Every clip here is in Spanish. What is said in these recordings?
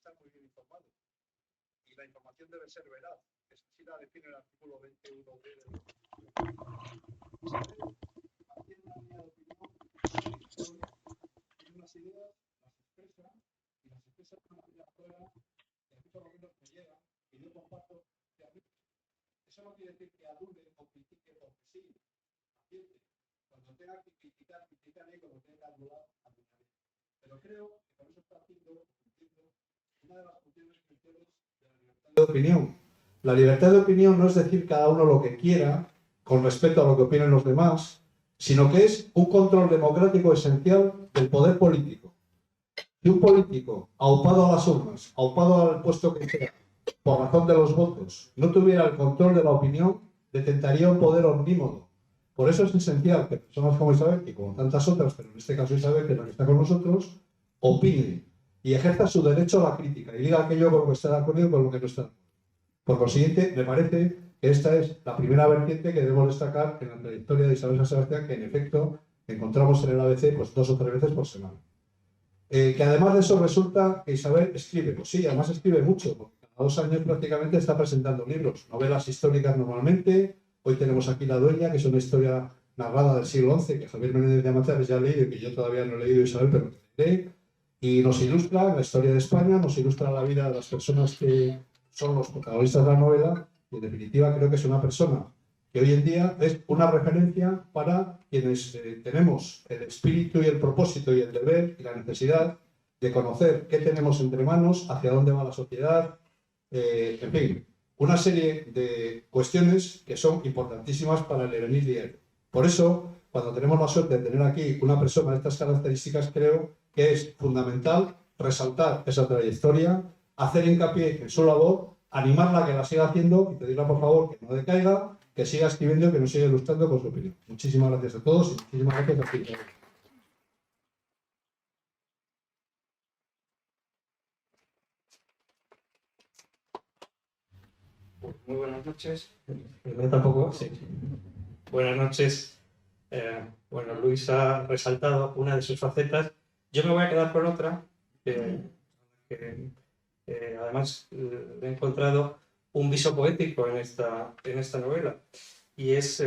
estar muy bien informado. Y la información debe ser veraz. Eso sí la define el artículo 21b del Saber mantiene una línea de opinión, tiene unas ideas, las expresa y las expresa de una manera clara, y a mí por lo menos me llega, y yo comparto que a mí. Eso no quiere decir que adule o critique porque sí, paciente. Cuando tenga que criticar, criticaré, cuando tenga que adular, adularé. Pero creo que con eso está haciendo, una de las funciones esenciales de la libertad de opinión. La libertad de opinión no es decir cada uno lo que quiera, con respecto a lo que opinen los demás, sino que es un control democrático esencial del poder político. Si un político, aupado a las urnas, aupado al puesto que sea, por razón de los votos, no tuviera el control de la opinión, detentaría un poder omnímodo. Por eso es esencial que personas como Isabel, y como tantas otras, pero en este caso Isabel, que es la que está con nosotros, opine y ejerza su derecho a la crítica y diga aquello con lo que está de acuerdo y con lo que no está. Por consiguiente, me parece que esta es la primera vertiente que debemos destacar en la trayectoria de Isabel San Sebastián, que en efecto encontramos en el ABC pues 2 o 3 veces por semana. Que además de eso resulta que Isabel escribe, pues sí, además escribe mucho, porque cada 2 años prácticamente está presentando libros, novelas históricas normalmente. Hoy tenemos aquí La Dueña, que es una historia narrada del siglo XI, que Javier Menéndez de Amachares ya ha leído y que yo todavía no he leído, Isabel, pero que leeré. Y nos ilustra la historia de España, nos ilustra la vida de las personas que son los protagonistas de la novela, y en definitiva creo que es una persona que hoy en día es una referencia para quienes tenemos el espíritu y el propósito y el deber y la necesidad de conocer qué tenemos entre manos, hacia dónde va la sociedad, en fin, una serie de cuestiones que son importantísimas para el devenir diario. Por eso, cuando tenemos la suerte de tener aquí una persona de estas características, creo que es fundamental resaltar esa trayectoria, hacer hincapié en su labor, animarla a que la siga haciendo y pedirla por favor que no decaiga, que siga escribiendo y que nos siga ilustrando con su opinión. Muchísimas gracias a todos y muchísimas gracias a ti. Muy buenas noches. Tampoco, sí. Buenas noches. Bueno, Luis ha resaltado una de sus facetas. Yo me voy a quedar con otra, que además he encontrado un viso poético en esta novela, y es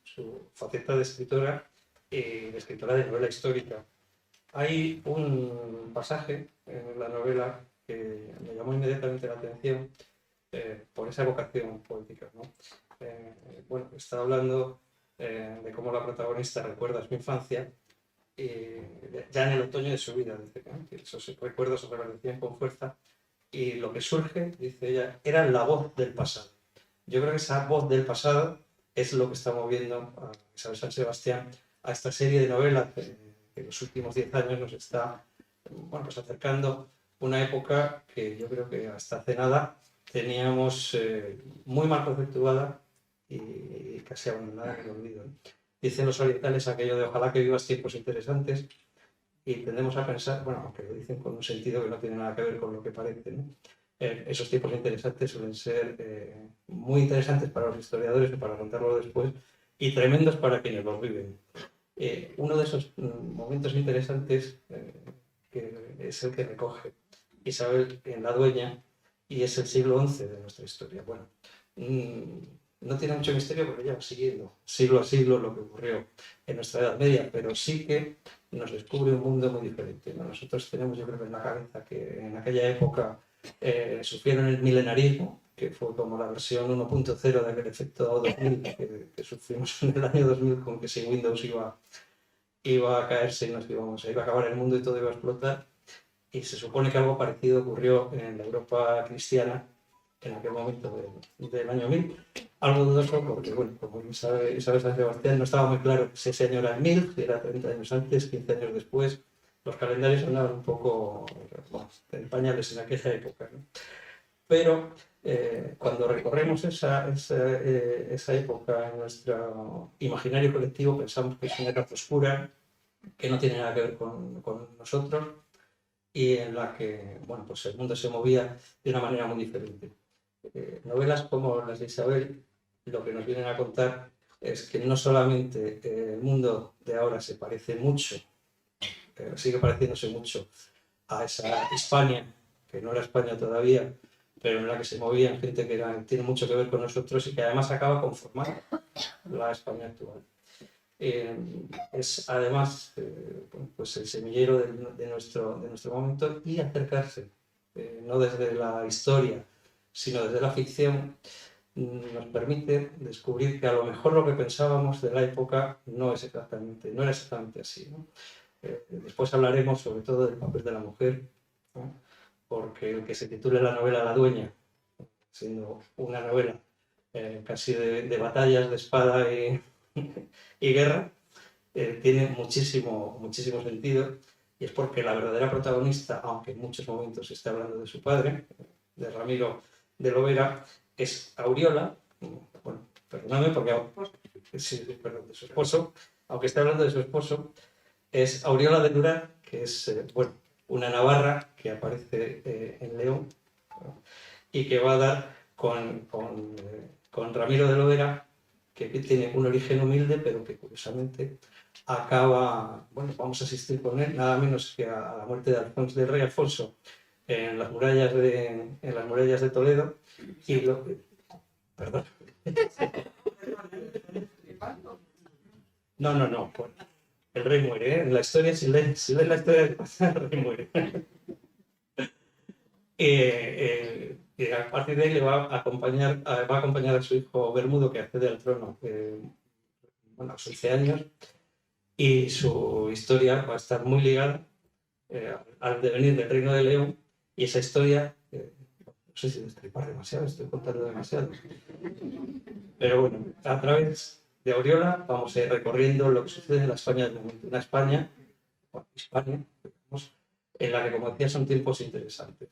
su faceta de escritora de novela histórica. Hay un pasaje en la novela que me llamó inmediatamente la atención por esa vocación poética, ¿no? Bueno, está hablando de cómo la protagonista recuerda su infancia ya en el otoño de su vida, dice, ¿no? Que esos recuerdos se reverdecían con fuerza y lo que surge, dice ella, era la voz del pasado. Yo creo que esa voz del pasado es lo que está moviendo a Isabel San Sebastián a esta serie de novelas que en los últimos 10 años nos está, bueno, pues acercando una época que yo creo que hasta hace nada teníamos muy mal conceptuada y casi abandonada en el olvido, ¿no? Dicen los orientales aquello de ojalá que vivas tiempos interesantes, y tendemos a pensar, bueno, aunque lo dicen con un sentido que no tiene nada que ver con lo que parece, ¿no? Esos tiempos interesantes suelen ser muy interesantes para los historiadores y para contarlo después, y tremendos para quienes los viven. Uno de esos momentos interesantes que es el que recoge Isabel en La Dueña, y es el siglo XI de nuestra historia. Bueno, no tiene mucho misterio porque ya va siguiendo siglo a siglo lo que ocurrió en nuestra Edad Media, pero sí que nos descubre un mundo muy diferente, ¿no? Nosotros tenemos, yo creo que en la cabeza, que en aquella época sufrieron el milenarismo, que fue como la versión 1.0 de aquel efecto 2000 que sufrimos en el año 2000, con que si Windows iba a caerse y iba a acabar el mundo y todo iba a explotar. Y se supone que algo parecido ocurrió en la Europa cristiana en aquel momento del año 1000. Algo dudoso porque, bueno, como Isabel San Sebastián no estaba muy claro si ese año era el 1000, si era 30 años antes, 15 años después. Los calendarios andaban un poco, bueno, en pañales en aquella época, ¿no? Pero cuando recorremos esa época en nuestro imaginario colectivo, pensamos que es una edad oscura, que no tiene nada que ver con nosotros, y en la que, bueno, pues el mundo se movía de una manera muy diferente. Novelas como las de Isabel lo que nos vienen a contar es que no solamente el mundo de ahora se parece mucho, sigue pareciéndose mucho a esa Hispania que no era España todavía, pero en la que se movían gente que tiene mucho que ver con nosotros y que además acaba conformando la España actual. Es además bueno, pues el semillero de nuestro momento, y acercarse, no desde la historia, sino desde la ficción, nos permite descubrir que a lo mejor lo que pensábamos de la época no era exactamente así, ¿no? Después hablaremos sobre todo del papel de la mujer, ¿no? Porque el que se titule la novela La dueña, siendo una novela casi de batallas de espada y guerra, tiene muchísimo sentido, y es porque la verdadera protagonista, aunque en muchos momentos se está hablando de su padre, de Ramiro de Lovera, es Auriola, bueno, perdóname, porque sí, perdón, de su esposo, aunque esté hablando de su esposo, es Auriola de Durar, que es bueno, una navarra que aparece en León, ¿no? Y que va a dar con Ramiro de Lovera, que tiene un origen humilde, pero que curiosamente acaba, bueno, vamos a asistir con él, nada menos que a la muerte del rey Alfonso en las murallas de Toledo, y perdón. No, pues, el rey muere, ¿eh? En la historia, si lees la historia del pasado, el rey muere. Y a partir de ahí le va a acompañar a su hijo Bermudo, que accede al trono bueno, a sus 11 años, y su historia va a estar muy ligada al devenir del Reino de León, y esa historia, no sé si destripar demasiado, estoy contando demasiado, pero bueno, a través de Auriola vamos a ir recorriendo lo que sucede en la España del momento, una España, bueno, Hispania, digamos, en la que, como decía, son tiempos interesantes.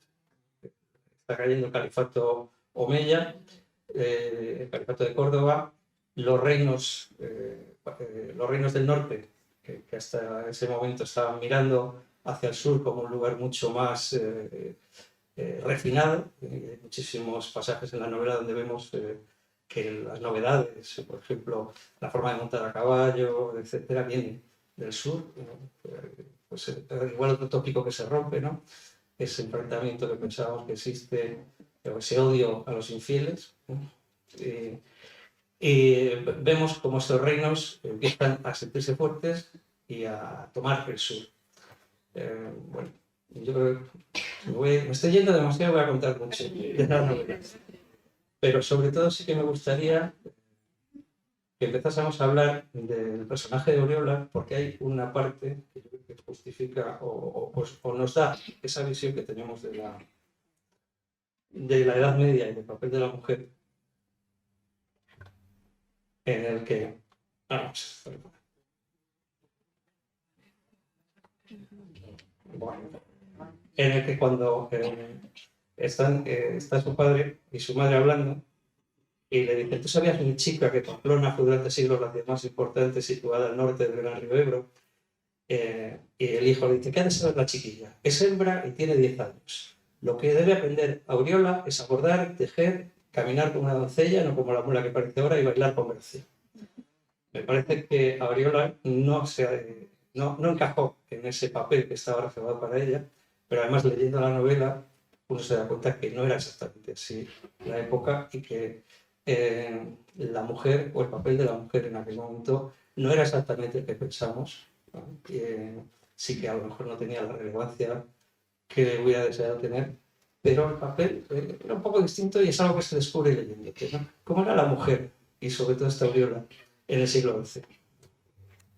Está cayendo el califato omeya, el califato de Córdoba, los reinos del norte, que hasta ese momento estaban mirando hacia el sur como un lugar mucho más refinado. Hay muchísimos pasajes en la novela donde vemos que las novedades, por ejemplo, la forma de montar a caballo, etcétera, viene del sur. Pues igual otro tópico que se rompe, ¿no? Ese enfrentamiento que pensábamos que existe, ese odio a los infieles. Y vemos cómo estos reinos empiezan a sentirse fuertes y a tomar el sur. Bueno, yo creo que me estoy yendo demasiado, voy a contar mucho de las novelas. Pero sobre todo sí que me gustaría que empezásemos a hablar del personaje de Auriola, porque hay una parte que yo creo que justifica o nos da esa visión que tenemos de la Edad Media y del papel de la mujer, en el que... en el que cuando está su padre y su madre hablando, y le dicen: ¿tú sabías, mi chica, que Pamplona fue durante siglos la ciudad más importante situada al norte del gran río Ebro? Y el hijo le dice: ¿qué ha de saber la chiquilla? Es hembra y tiene 10 años. Lo que debe aprender Auriola es abordar, tejer, caminar como una doncella, no como la mula que parece ahora, y bailar con gracia. Me parece que Auriola no encajó en ese papel que estaba reservado para ella, pero además, leyendo la novela, uno se da cuenta que no era exactamente así la época, y que la mujer, o el papel de la mujer en aquel momento, no era exactamente el que pensamos, ¿no? Sí que a lo mejor no tenía la relevancia que hubiera deseado tener, pero el papel era un poco distinto, y es algo que se descubre leyendo, ¿no? ¿Cómo era la mujer, y sobre todo esta Auriola, en el siglo XI?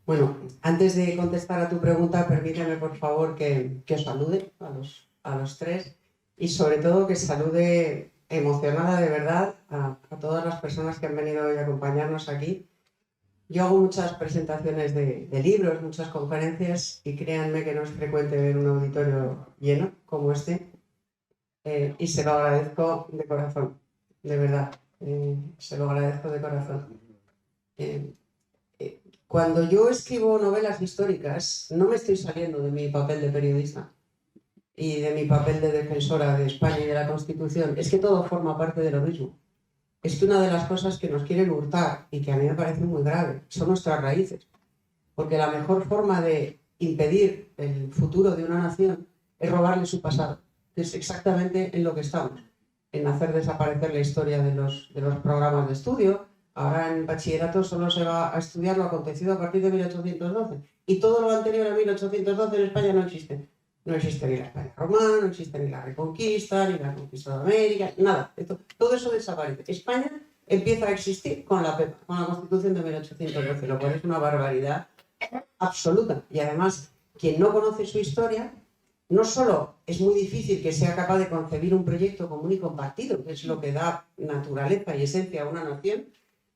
Bueno, antes de contestar a tu pregunta, permíteme por favor que os salude a los tres, y sobre todo que salude emocionada de verdad a todas las personas que han venido hoy a acompañarnos aquí. Yo hago muchas presentaciones de libros, muchas conferencias, y créanme que no es frecuente ver un auditorio lleno como este, y se lo agradezco de corazón, de verdad, se lo agradezco de corazón. Cuando yo escribo novelas históricas, no me estoy saliendo de mi papel de periodista y de mi papel de defensora de España y de la Constitución. Es que todo forma parte de lo mismo. Es que una de las cosas que nos quieren hurtar, y que a mí me parece muy grave, son nuestras raíces. Porque la mejor forma de impedir el futuro de una nación es robarle su pasado. que es exactamente en lo que estamos, en hacer desaparecer la historia de los programas de estudio. Ahora en bachillerato solo se va a estudiar lo acontecido a partir de 1812 y todo lo anterior a 1812 en España no existe. No existe ni la España romana, no existe ni la Reconquista, ni la conquista de América, nada. Todo eso desaparece. España empieza a existir con la Constitución de 1812, lo cual es una barbaridad absoluta. Y además, quien no conoce su historia, no solo es muy difícil que sea capaz de concebir un proyecto común y compartido, que es lo que da naturaleza y esencia a una nación,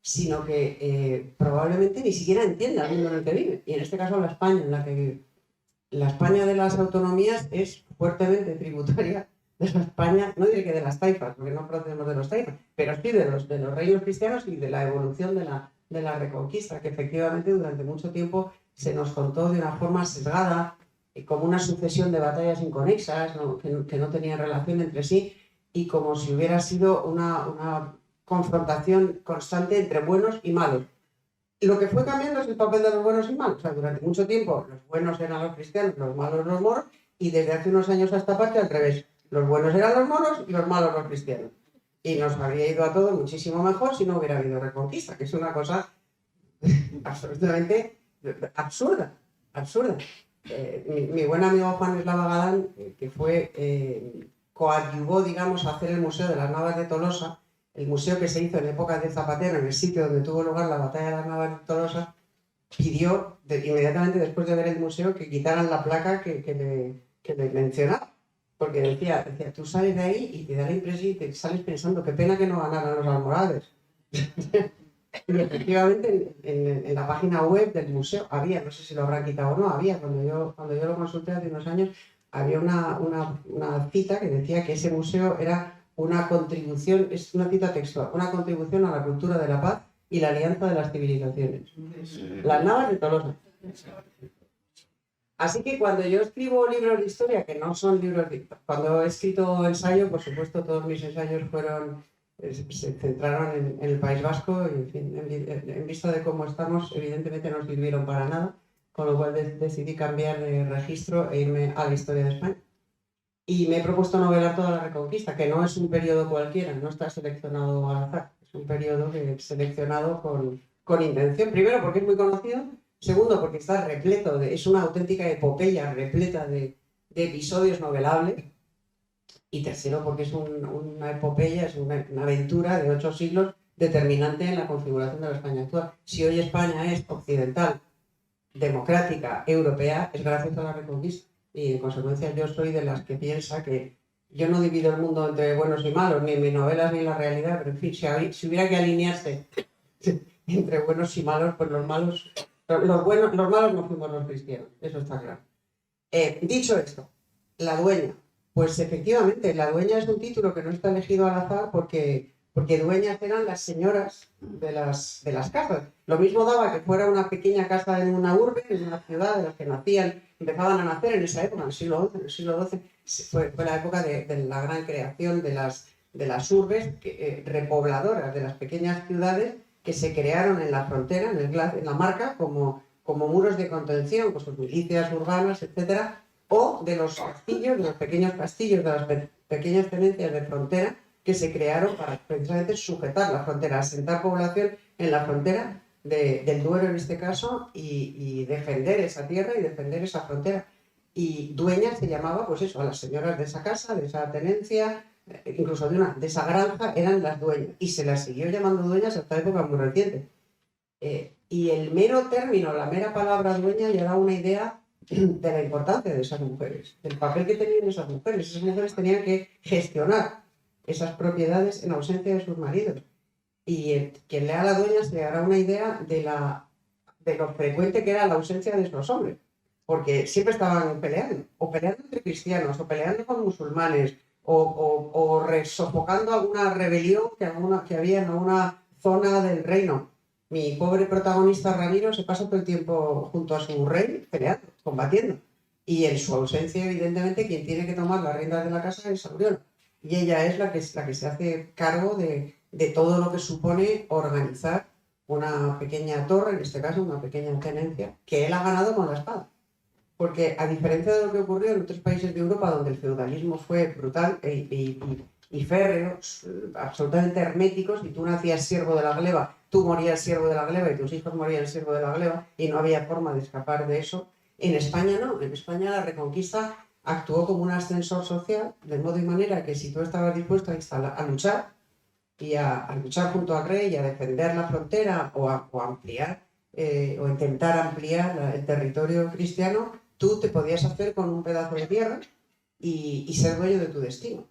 sino que probablemente ni siquiera entienda el mundo en el que vive. Y en este caso la España en la que vive. La España de las autonomías es fuertemente tributaria de la España, no diré que de las taifas, porque no procedemos de los taifas, pero sí de los reinos cristianos y de la evolución de la Reconquista, que efectivamente durante mucho tiempo se nos contó de una forma sesgada, como una sucesión de batallas inconexas, ¿no? que no tenían relación entre sí, y como si hubiera sido una confrontación constante entre buenos y malos. Lo que fue cambiando es el papel de los buenos y malos. O sea, durante mucho tiempo los buenos eran los cristianos, los malos los moros, y desde hace unos años a esta parte al revés. Los buenos eran los moros y los malos los cristianos. Y nos habría ido a todos muchísimo mejor si no hubiera habido Reconquista, que es una cosa absolutamente absurda. Mi buen amigo Juan Eslava Galán, que fue, coadyuvó, digamos, a hacer el Museo de las Navas de Tolosa, el museo que se hizo en época de Zapatero, en el sitio donde tuvo lugar la batalla de las Navas de Tolosa, pidió inmediatamente después de ver el museo que quitaran la placa que le mencionaba. Porque decía, tú sales de ahí y te da la impresión y te sales pensando, qué pena que no ganaran los almorávides. Y efectivamente en la página web del museo había, no sé si lo habrán quitado o no, había, cuando yo lo consulté hace unos años, había una cita que decía que ese museo era una contribución, es una cita textual, una contribución a la cultura de la paz y la alianza de las civilizaciones. Las Navas de Tolosa. Así que cuando yo escribo libros de historia, que no son libros de... Cuando he escrito ensayo, por supuesto, todos mis ensayos se centraron en el País Vasco y, en fin, en vista de cómo estamos, evidentemente no sirvieron para nada, con lo cual decidí cambiar de registro e irme a la historia de España. Y me he propuesto novelar toda la Reconquista, que no es un periodo cualquiera, no está seleccionado al azar, es un periodo que he seleccionado con intención. Primero, porque es muy conocido. Segundo, porque está repleto, es una auténtica epopeya repleta de episodios novelables. Y tercero, porque es una epopeya, es una aventura de 8 siglos determinante en la configuración de la España actual. Si hoy España es occidental, democrática, europea, es gracias a la Reconquista. Y en consecuencia yo soy de las que piensa que yo no divido el mundo entre buenos y malos, ni en mis novelas ni en la realidad, pero en fin, si hubiera que alinearse entre buenos y malos, pues los malos no fuimos los cristianos, eso está claro. Dicho esto, la dueña, pues efectivamente, la dueña es un título que no está elegido al azar porque dueñas eran las señoras de las casas. Lo mismo daba que fuera una pequeña casa en una urbe, en una ciudad, de las que empezaban a nacer en esa época, en el siglo XII, fue la época de la gran creación de las urbes repobladoras, de las pequeñas ciudades que se crearon en la frontera, en la marca, como muros de contención, con sus milicias urbanas, etcétera, o de los castillos, de los pequeños castillos, de las pequeñas tenencias de frontera, que se crearon para precisamente sujetar la frontera, asentar población en la frontera del Duero en este caso y defender esa tierra y defender esa frontera. Y dueñas se llamaba, pues eso, a las señoras de esa casa, de esa tenencia, incluso de esa granja, eran las dueñas. Y se las siguió llamando dueñas hasta época muy reciente. Y el mero término, la mera palabra dueña ya da una idea de la importancia de esas mujeres, del papel que tenían esas mujeres. Esas mujeres tenían que gestionar esas propiedades en ausencia de sus maridos. Y quien lea a la dueña se hará una idea de lo frecuente que era la ausencia de esos hombres, porque siempre estaban peleando, o peleando entre cristianos, o peleando con musulmanes, o sofocando alguna rebelión que había en alguna zona del reino. Mi pobre protagonista Ramiro se pasa todo el tiempo junto a su rey peleando, combatiendo. Y en su ausencia, evidentemente, quien tiene que tomar las riendas de la casa es Aurora. Y ella es la que se hace cargo de todo lo que supone organizar una pequeña torre, en este caso una pequeña tenencia, que él ha ganado con la espada. Porque a diferencia de lo que ocurrió en otros países de Europa, donde el feudalismo fue brutal y férreo, absolutamente hermético, si tú nacías siervo de la gleba, tú morías siervo de la gleba y tus hijos morían siervo de la gleba y no había forma de escapar de eso. En España no, en España la Reconquista actuó como un ascensor social, de modo y manera que si tú estabas dispuesto a luchar, y a luchar junto al rey y a defender la frontera o a ampliar o intentar ampliar el territorio cristiano, tú te podías hacer con un pedazo de tierra y ser dueño de tu destino.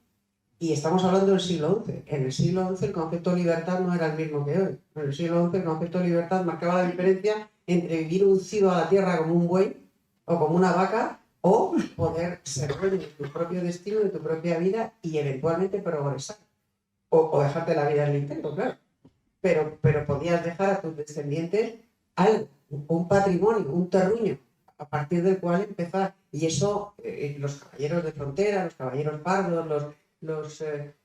Y estamos hablando del siglo XI. En el siglo XI el concepto de libertad no era el mismo que hoy. En el siglo XI el concepto de libertad marcaba la diferencia entre vivir uncido a la tierra como un buey o como una vaca o poder ser dueño de tu propio destino, de tu propia vida y eventualmente progresar. O dejarte la vida en el intento, claro. Pero podías dejar a tus descendientes algo, un patrimonio, un terruño, a partir del cual empezar. Y eso, los caballeros de frontera, los caballeros pardos,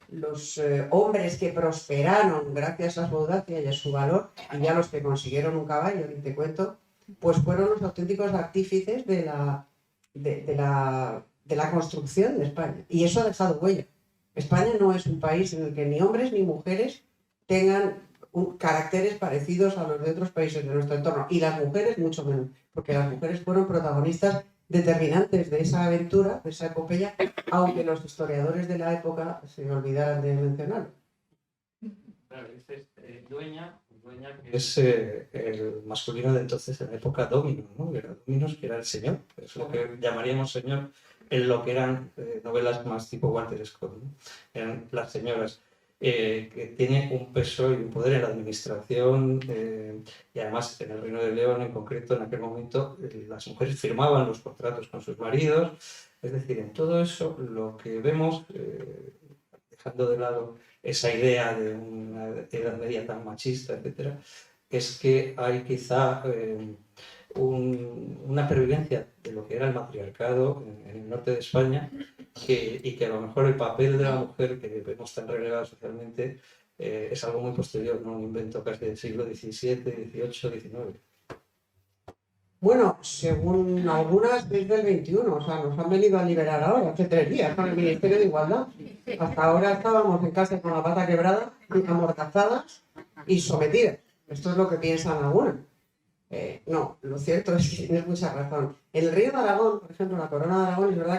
los hombres que prosperaron gracias a su audacia y a su valor, y ya los que consiguieron un caballo, ni te cuento, pues fueron los auténticos artífices de la construcción de España. Y eso ha dejado huella. España no es un país en el que ni hombres ni mujeres tengan caracteres parecidos a los de otros países de nuestro entorno. Y las mujeres mucho menos, porque las mujeres fueron protagonistas determinantes de esa aventura, de esa epopeya, aunque los historiadores de la época se olvidaran de mencionarlo. Claro, dices dueña, que es el masculino de entonces en la época domino, ¿no? Era dominos, que era el señor, es lo que llamaríamos señor en lo que eran novelas más tipo Walter Scott, ¿no? Eran las señoras, que tiene un peso y un poder en la administración, y además en el Reino de León en concreto en aquel momento las mujeres firmaban los contratos con sus maridos, es decir, en todo eso lo que vemos, dejando de lado esa idea de una edad media tan machista, etcétera, es que hay quizá una pervivencia de lo que era el matriarcado en el norte de España y que a lo mejor el papel de la mujer que vemos tan relegado socialmente es algo muy posterior, ¿no? Un invento casi del siglo XVII, XVIII, XIX. Bueno, según algunas desde el XXI, o sea, nos han venido a liberar ahora, hace 3 días, con el Ministerio de Igualdad. Hasta ahora estábamos en casa con la pata quebrada, amordazadas y sometidas. Esto es lo que piensan algunas. No, lo cierto es que tienes mucha razón. En el Reino de Aragón, por ejemplo, la Corona de Aragón, es verdad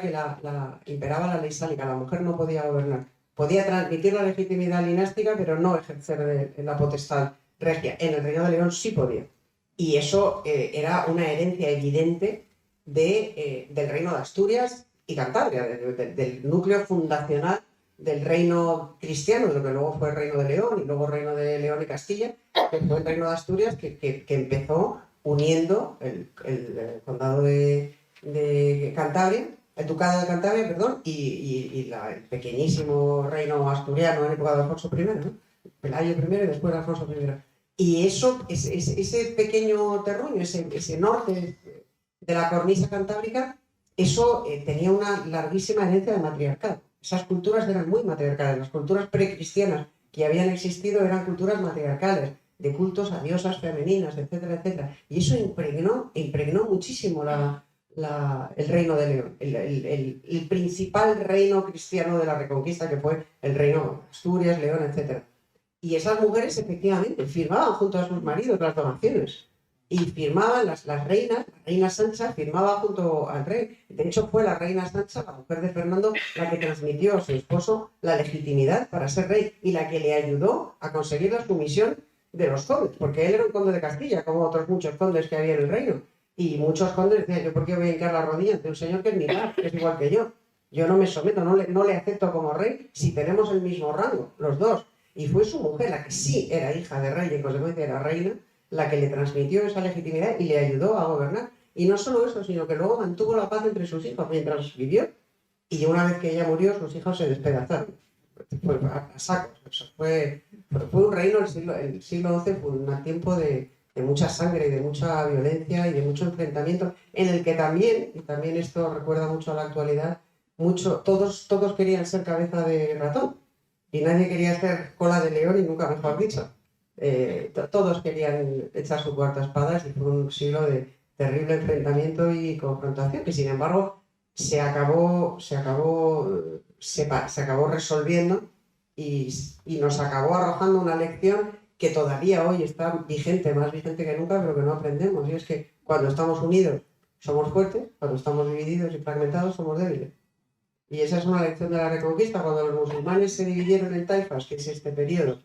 que imperaba la ley sálica, la mujer no podía gobernar. Podía transmitir la legitimidad dinástica, pero no ejercer la potestad regia. En el Reino de León sí podía. Y eso era una herencia evidente del Reino de Asturias y Cantabria, del núcleo fundacional del reino cristiano, de lo que luego fue el Reino de León y luego el Reino de León y Castilla, que fue el Reino de Asturias que empezó uniendo el condado de Cantabria, el ducado de Cantabria, perdón, y el pequeñísimo reino asturiano en época de Alfonso I, ¿no? Pelayo I y después Alfonso I. Y eso, ese pequeño terruño, ese norte de la cornisa cantábrica, eso tenía una larguísima herencia de matriarcado. Esas culturas eran muy matriarcales. Las culturas precristianas que habían existido eran culturas matriarcales, de cultos a diosas femeninas, etcétera, etcétera. Y eso impregnó muchísimo el Reino de León, el principal reino cristiano de la Reconquista, que fue el reino de Asturias, León, etcétera. Y esas mujeres efectivamente firmaban junto a sus maridos las donaciones. Y firmaban las reinas, la reina Sancha firmaba junto al rey. De hecho, fue la reina Sancha, la mujer de Fernando, la que transmitió a su esposo la legitimidad para ser rey y la que le ayudó a conseguir la sumisión de los condes, porque él era un conde de Castilla, como otros muchos condes que había en el reino. Y muchos condes decían, ¿yo por qué voy a hincar la rodilla ante un señor que es mi par, que es igual que yo? Yo no me someto, no le acepto como rey si tenemos el mismo rango, los dos. Y fue su mujer, la que sí era hija de rey y en consecuencia era reina, la que le transmitió esa legitimidad y le ayudó a gobernar. Y no solo eso, sino que luego mantuvo la paz entre sus hijos mientras vivió. Y una vez que ella murió, sus hijos se despedazaron. Fue a sacos. Eso fue un reino, el siglo XI fue un tiempo de mucha sangre y de mucha violencia y de mucho enfrentamiento, en el que también, y también esto recuerda mucho a la actualidad, todos querían ser cabeza de ratón. Y nadie quería ser cola de león y nunca mejor dicho. Todos querían echar su cuarta espada y fue un siglo de terrible enfrentamiento y confrontación, que sin embargo se acabó resolviendo y nos acabó arrojando una lección que todavía hoy está vigente, más vigente que nunca, pero que no aprendemos. Y es que cuando estamos unidos somos fuertes, cuando estamos divididos y fragmentados somos débiles. Y esa es una lección de la Reconquista. Cuando los musulmanes se dividieron en taifas, que es este periodo,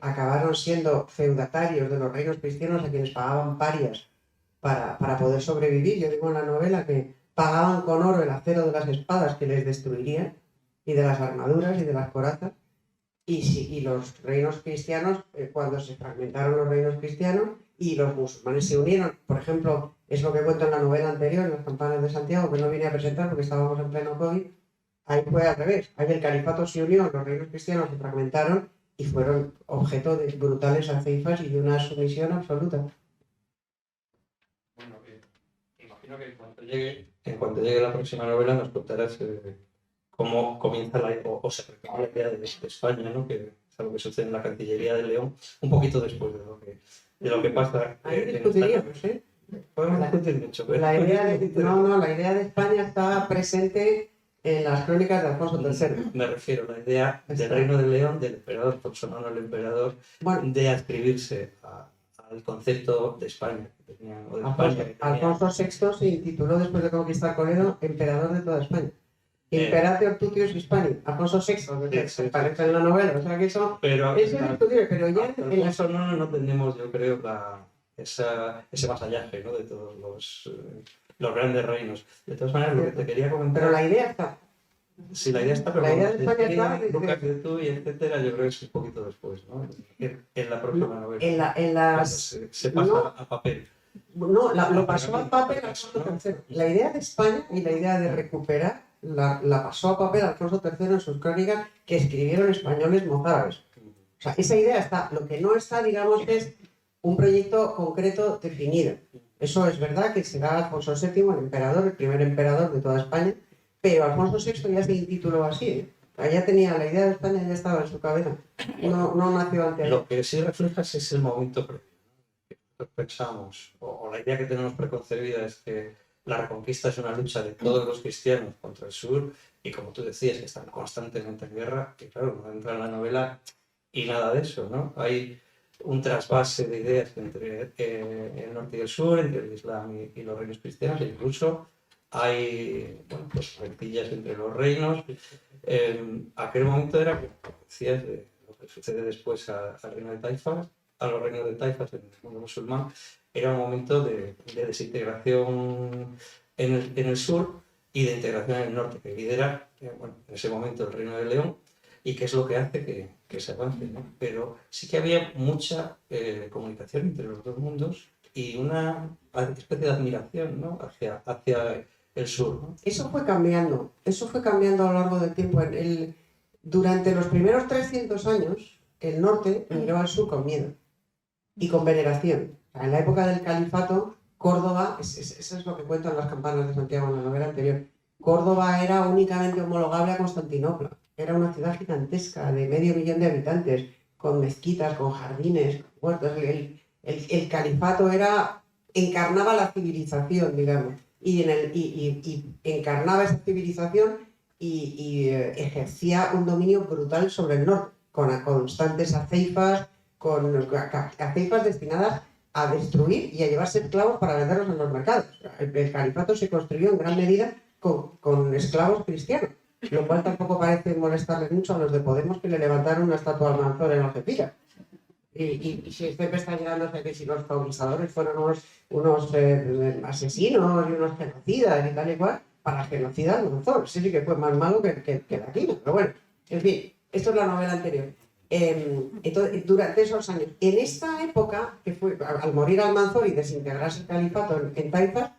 acabaron siendo feudatarios de los reinos cristianos a quienes pagaban parias para poder sobrevivir. Yo digo en la novela que pagaban con oro el acero de las espadas que les destruirían, y de las armaduras y de las corazas. Y los reinos cristianos, cuando se fragmentaron los reinos cristianos y los musulmanes se unieron, por ejemplo, es lo que cuento en la novela anterior, en Las campanas de Santiago, que no vine a presentar porque estábamos en pleno COVID, ahí fue al revés. Ahí el califato se unió, los reinos cristianos se fragmentaron y fueron objeto de brutales aceifas y de una sumisión absoluta. Bueno, imagino que en cuanto llegue la próxima novela nos contarás cómo comienza o se retoma la idea de España, ¿no? Que es algo que sucede en la Cancillería de León, un poquito después de lo que pasa. Ahí discutiríamos, ¿eh? Podemos discutir mucho. Pero... La idea de España está presente en las crónicas de Alfonso III. Me refiero a la idea del Reino de León, del emperador, por su mano el emperador, de adscribirse al concepto de España. Que tenía, o de España, que tenía... Alfonso VI se intituló, después de conquistar Toledo, emperador de toda España. Imperator Tutius Hispani, Alfonso VI, que se parece en la novela, o sea que eso es discutible, pero ya en la... no tenemos, yo creo, ese vasallaje, ¿no? De todos los grandes reinos. De todas maneras, lo que te quería comentar... Pero la idea está. Sí, la idea está, pero la idea de España está... Lucas de tú y etcétera, yo creo que es un poquito después, ¿no? En la próxima novela. Se pasa a papel. No, lo pasó a papel Alfonso III. La idea de España y la idea de recuperar la pasó a papel Alfonso III en sus crónicas que escribieron españoles mozárabes. O sea, esa idea está. Lo que no está, digamos, es un proyecto concreto definido. Eso es verdad que será Alfonso VII, el emperador, el primer emperador de toda España, pero Alfonso VI ya se intituló así, ¿eh? Ya tenía la idea de España, ya estaba en su cabeza. No nació antes. Lo que sí reflejas es el momento previo. Pensamos, o la idea que tenemos preconcebida es que la Reconquista es una lucha de todos los cristianos contra el sur, y como tú decías, que están constantemente en guerra, que claro, no entra en la novela y nada de eso, ¿no? Hay un trasvase de ideas entre el norte y el sur, entre el Islam y los reinos cristianos, e incluso hay, bueno, pues rencillas entre los reinos. Aquel momento era, como decías, de lo que sucede después al reino de Taifas, a los reinos de Taifas en el mundo musulmán, era un momento de desintegración en el sur y de integración en el norte, que lidera, bueno, en ese momento el Reino de León, y que es lo que hace que se avance, ¿no? Pero sí que había mucha comunicación entre los dos mundos y una especie de admiración, ¿no? hacia el sur, ¿no? Eso fue cambiando a lo largo del tiempo. Durante los primeros 300 años, el norte miró al sur con miedo y con veneración. En la época del califato, Córdoba, eso es lo que cuentan Las campanas de Santiago en la novela anterior, Córdoba era únicamente homologable a Constantinopla. Era una ciudad gigantesca de 500.000 de habitantes, con mezquitas, con jardines, huertos. El califato encarnaba la civilización, digamos, y encarnaba esa civilización y ejercía un dominio brutal sobre el norte, con constantes aceifas destinadas a destruir y a llevarse esclavos para venderlos en los mercados. El califato se construyó en gran medida con esclavos cristianos, lo cual tampoco parece molestarles mucho a los de Podemos, que le levantaron una estatua al Manzor en Algeciras. Y siempre está llegándose que si los colonizadores fueron unos asesinos y unos genocidas y tal y cual, para genocidar al Manzor. Sí que fue más malo que la Quina, pero bueno, en fin, esto es la novela anterior. Entonces, durante esos años, en esta época, que fue al morir Almanzor y desintegrarse el califato en Taifas,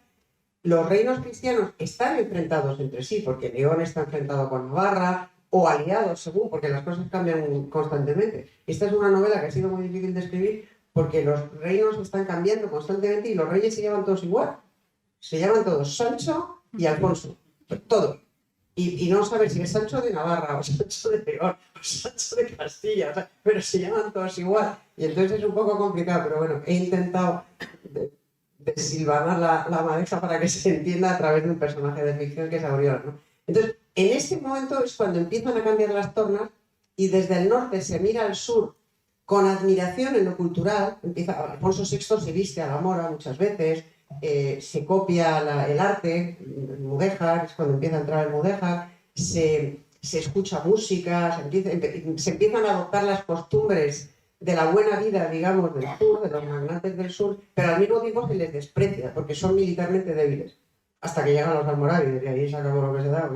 los reinos cristianos están enfrentados entre sí, porque León está enfrentado con Navarra, o aliados, según, porque las cosas cambian constantemente. Esta es una novela que ha sido muy difícil de escribir, porque los reinos están cambiando constantemente y los reyes se llaman todos igual. Se llaman todos Sancho y Alfonso, todo. Y no sabes si es Sancho de Navarra, o Sancho de León, o Sancho de Castilla, o sea, pero se llaman todos igual. Y entonces es un poco complicado, pero bueno, he intentado silvanar la madeja para que se entienda a través de un personaje de ficción que es Auriola, ¿no? Entonces, en este momento es cuando empiezan a cambiar las tornas y desde el norte se mira al sur con admiración en lo cultural. Alfonso VI se viste a la mora muchas veces, se copia el arte, el mudéjar, es cuando empieza a entrar el mudéjar, se escucha música, se empiezan a adoptar las costumbres de la buena vida, digamos, del sur, de los magnates del sur, pero al mismo tiempo se les desprecia porque son militarmente débiles, hasta que llegan los almorávides y ahí se acabó lo que se da,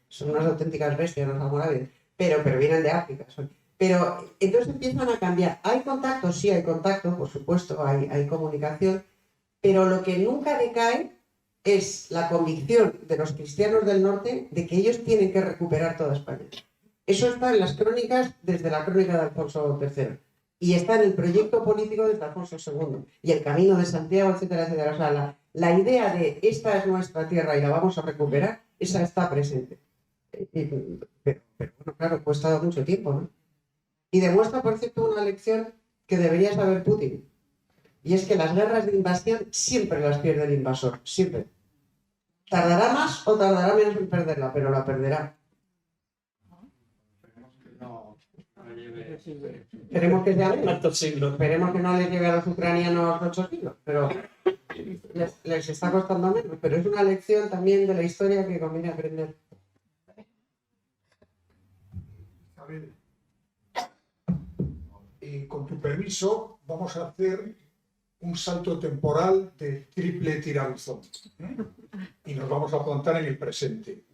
son unas auténticas bestias los almorávides, pero vienen de África. Pero entonces empiezan a cambiar. ¿Hay contacto? Sí, hay contacto, por supuesto, hay comunicación, pero lo que nunca decae es la convicción de los cristianos del norte de que ellos tienen que recuperar toda España. Eso está en las crónicas, desde la crónica de Alfonso III, y está en el proyecto político de Alfonso II, y el Camino de Santiago, etcétera, etcétera. O sea, la idea de esta es nuestra tierra y la vamos a recuperar, esa está presente. Pero bueno, claro, ha costado mucho tiempo, ¿no? Y demuestra, por cierto, una lección que debería saber Putin. Y es que las guerras de invasión siempre las pierde el invasor, siempre. Tardará más o tardará menos en perderla, pero la perderá. Esperemos que sea menos. Esperemos que no les lleve a los ucranianos 8 kilos, pero les está costando menos. Pero es una lección también de la historia que conviene aprender. A ver, con tu permiso, vamos a hacer un salto temporal de triple tirabuzón, ¿eh? Y nos vamos a plantar en el presente.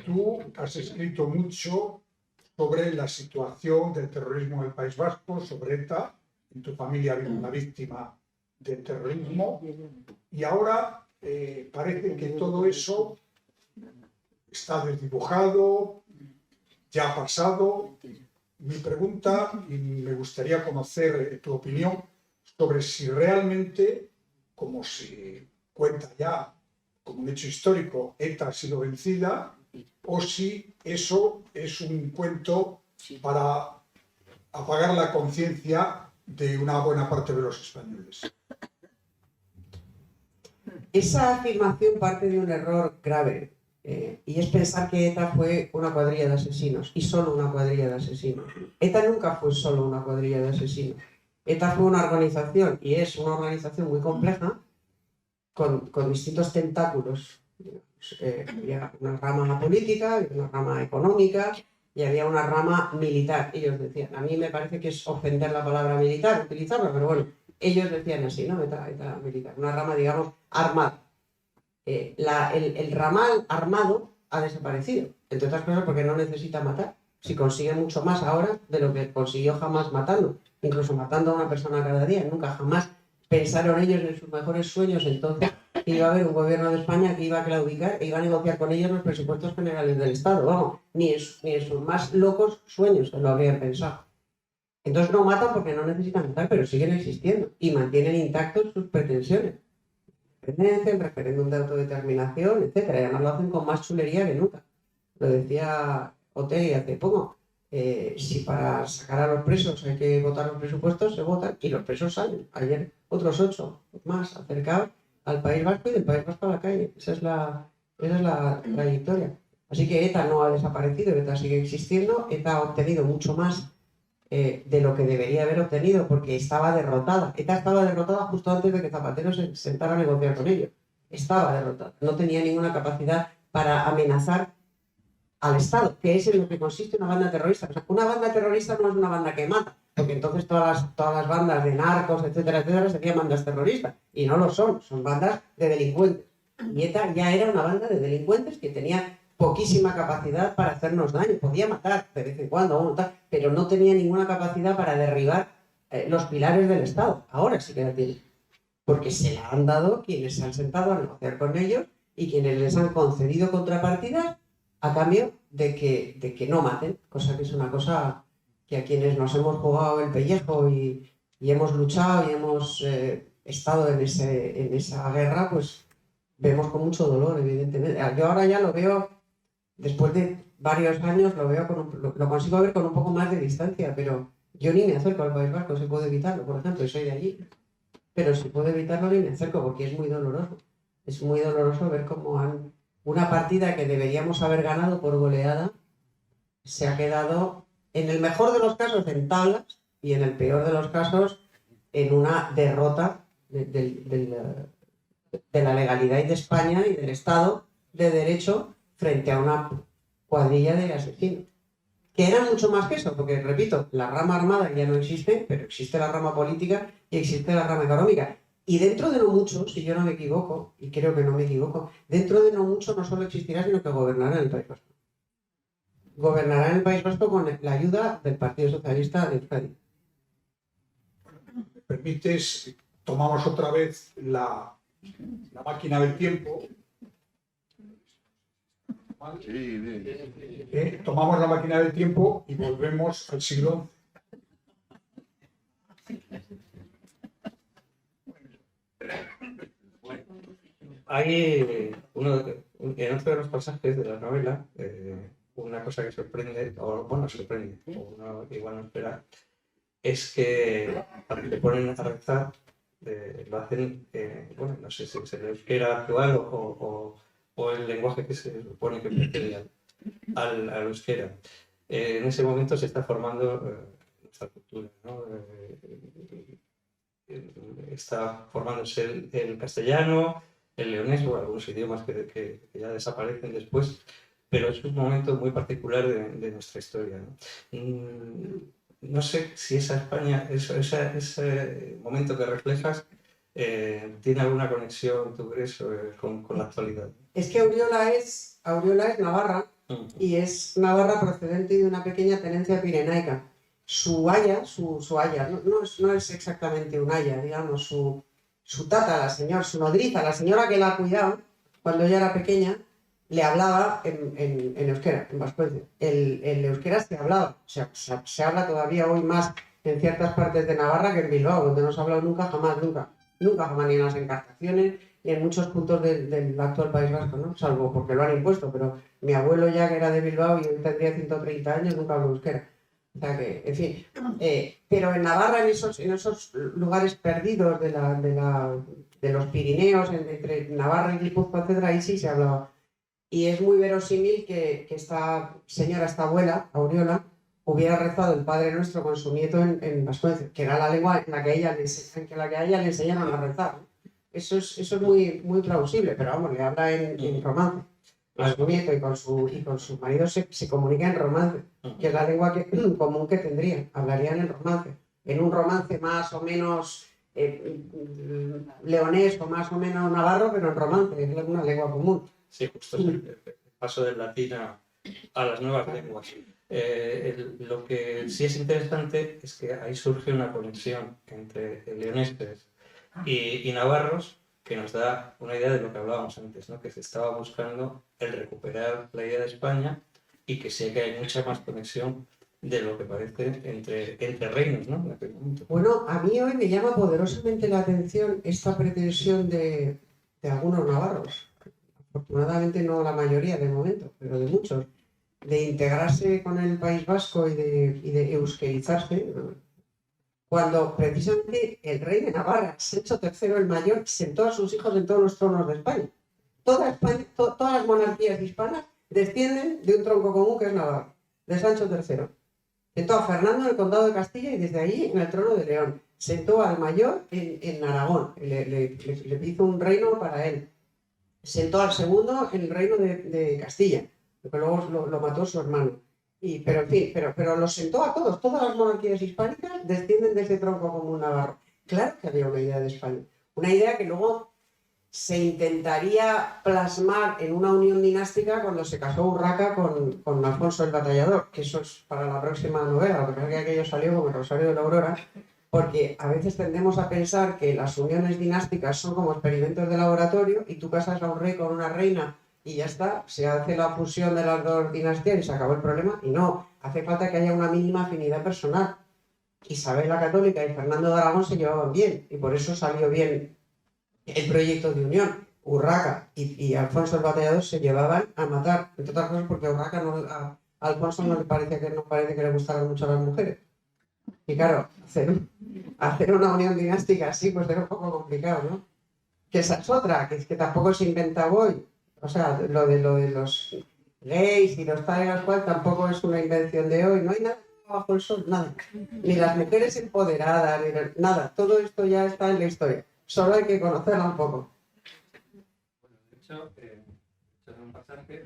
Tú has escrito mucho sobre la situación del terrorismo en el País Vasco, sobre ETA. En tu familia había una víctima del terrorismo y ahora parece que todo eso está desdibujado, ya ha pasado. Mi pregunta, y me gustaría conocer tu opinión sobre si realmente, como se cuenta ya como un hecho histórico, ETA ha sido vencida, o si eso es un cuento para apagar la conciencia de una buena parte de los españoles. Esa afirmación parte de un error grave, y es pensar que ETA fue una cuadrilla de asesinos, y solo una cuadrilla de asesinos. ETA nunca fue solo una cuadrilla de asesinos. ETA fue una organización, y es una organización muy compleja, con distintos tentáculos. Había una rama política, había una rama económica y había una rama militar. Ellos decían, a mí me parece que es ofender la palabra militar, utilizarla, pero bueno, ellos decían así, ¿no? ETA militar, una rama, digamos, armada. El ramal armado ha desaparecido, entre otras cosas porque no necesita matar. Si consigue mucho más ahora de lo que consiguió jamás matando, incluso matando a una persona cada día, nunca jamás pensaron ellos en sus mejores sueños entonces que iba a haber un gobierno de España que iba a claudicar e iba a negociar con ellos los presupuestos generales del Estado. Vamos, ni en sus más locos sueños se lo habrían pensado. Entonces no matan porque no necesitan matar, pero siguen existiendo y mantienen intactos sus pretensiones. Independencia, el referéndum de autodeterminación, etc. Y además lo hacen con más chulería que nunca. Lo decía Otegi hace poco. Si para sacar a los presos hay que votar los presupuestos, se votan y los presos salen. Ayer otros 8 más acercados al País Vasco y del País Vasco a la calle. Esa es la trayectoria. Así que ETA no ha desaparecido, ETA sigue existiendo. ETA ha obtenido mucho más de lo que debería haber obtenido porque estaba derrotada. ETA estaba derrotada justo antes de que Zapatero se sentara a negociar con ellos. Estaba derrotada. No tenía ninguna capacidad para amenazar al Estado, que es en lo que consiste una banda terrorista. O sea, una banda terrorista no es una banda que mata, porque entonces todas las bandas de narcos, etcétera, etcétera, serían bandas terroristas, y no lo son bandas de delincuentes. Y ETA ya era una banda de delincuentes que tenía poquísima capacidad para hacernos daño, podía matar de vez en cuando, pero no tenía ninguna capacidad para derribar los pilares del Estado. Ahora sí que la tiene, porque se la han dado quienes se han sentado a negociar con ellos y quienes les han concedido contrapartidas a cambio de que no maten, cosa que es una cosa que a quienes nos hemos jugado el pellejo y hemos luchado y hemos estado en esa guerra, pues vemos con mucho dolor, evidentemente. Yo ahora ya lo veo, después de varios años, lo consigo ver con un poco más de distancia, pero yo ni me acerco al País Vasco, se puede evitarlo, por ejemplo, y soy de allí. pero si puedo evitarlo ni me acerco porque es muy doloroso. Es muy doloroso ver cómo una partida que deberíamos haber ganado por goleada se ha quedado, en el mejor de los casos, en tablas y en el peor de los casos, en una derrota de la legalidad y de España y del Estado de Derecho frente a una cuadrilla de asesinos. Que era mucho más que eso, porque, repito, la rama armada ya no existe, pero existe la rama política y existe la rama económica. Y dentro de no mucho, si yo no me equivoco, y creo que no me equivoco, dentro de no mucho no solo existirá, sino que gobernará en el País Vasco. Gobernará en el País Vasco con la ayuda del Partido Socialista de Euskadi. ¿Me permites? Tomamos otra vez la máquina del tiempo. ¿Vale? Sí. Tomamos la máquina del tiempo y volvemos al siglo Hay en otro de los pasajes de la novela, una cosa que sorprende, o bueno, sorprende, o uno igual no espera, es que cuando te ponen a rezar, lo hacen, bueno, no sé si es el euskera actual o el lenguaje que se supone que precede al euskera. En ese momento se está formando nuestra cultura, ¿no? Está formándose el castellano, el leonés o algunos idiomas que ya desaparecen después, pero es un momento muy particular de nuestra historia, ¿no? No sé si esa España, ese momento que reflejas, tiene alguna conexión, ¿tú crees, con la actualidad? Es que Auriola es Navarra, y es Navarra procedente de una pequeña tenencia pirenaica. Su aya, no es exactamente un aya, digamos, su tata, su nodriza, la señora que la ha cuidado cuando ella era pequeña, le hablaba en euskera, en vascuence. El euskera se hablaba, o sea, se habla todavía hoy más en ciertas partes de Navarra que en Bilbao, donde no se ha hablado nunca jamás, ni en las encartaciones, ni en muchos puntos del actual País Vasco, ¿no? Salvo porque lo han impuesto, pero mi abuelo ya que era de Bilbao y hoy tendría 130 años, nunca habló euskera. O sea que, en fin, pero en Navarra, en esos lugares perdidos de los Pirineos, entre Navarra y Guipúzcoa, etcétera, ahí sí se hablaba. Y es muy verosímil que esta señora, esta abuela, Auriola, hubiera rezado el Padre Nuestro con su nieto en vascuence, que era la lengua en la que a ella le enseñaron a rezar. Eso es muy, muy plausible, pero vamos, le habla en romance. A su nieto y con su marido se comunica en romance, que es la lengua común que tendrían. Hablarían en un romance más o menos leonés o más o menos navarro, pero en romance, es una lengua común. Sí, justo es el paso del latín a las nuevas lenguas. Lo que sí es interesante es que ahí surge una conexión entre leoneses y navarros que nos da una idea de lo que hablábamos antes, ¿no? Que se estaba buscando el recuperar la idea de España y que sé que hay mucha más conexión de lo que parece entre reinos, ¿no? Bueno, a mí hoy me llama poderosamente la atención esta pretensión de algunos navarros, afortunadamente no la mayoría de momento, pero de muchos, de integrarse con el País Vasco y de euskerizarse, cuando precisamente el rey de Navarra, Sancho III el Mayor, sentó a sus hijos en todos los tronos de España. Todas las monarquías hispanas descienden de un tronco común que es Navarra, de Sancho III. Sentó a Fernando en el condado de Castilla y desde allí en el trono de León. Sentó al Mayor en Aragón, le hizo un reino para él. Sentó al segundo en el reino de Castilla, que luego lo mató su hermano. Pero en fin, pero los sentó a todos. Todas las monarquías hispánicas descienden de ese tronco común navarro. Claro que había una idea de España. Una idea que luego se intentaría plasmar en una unión dinástica cuando se casó Urraca con Alfonso el Batallador, que eso es para la próxima novela, lo que pasa es que aquello salió como el Rosario de la Aurora, porque a veces tendemos a pensar que las uniones dinásticas son como experimentos de laboratorio y tú casas a un rey con una reina y ya está, se hace la fusión de las dos dinastías y se acabó el problema. Y no, hace falta que haya una mínima afinidad personal. Isabel la Católica y Fernando de Aragón se llevaban bien y por eso salió bien el proyecto de unión. Urraca y Alfonso el Batallador se llevaban a matar, entre otras cosas porque a Alfonso no parece que le gustaran mucho a las mujeres. Y claro, hacer una unión dinástica así, pues era un poco complicado, ¿no? Que esa es otra, que es que tampoco se inventa hoy. O sea, lo de los gays y los tal y los cual tampoco es una invención de hoy. No hay nada bajo el sol, nada. Ni las mujeres empoderadas, nada. Todo esto ya está en la historia. Solo hay que conocerla un poco. Bueno, de hecho, en un pasaje,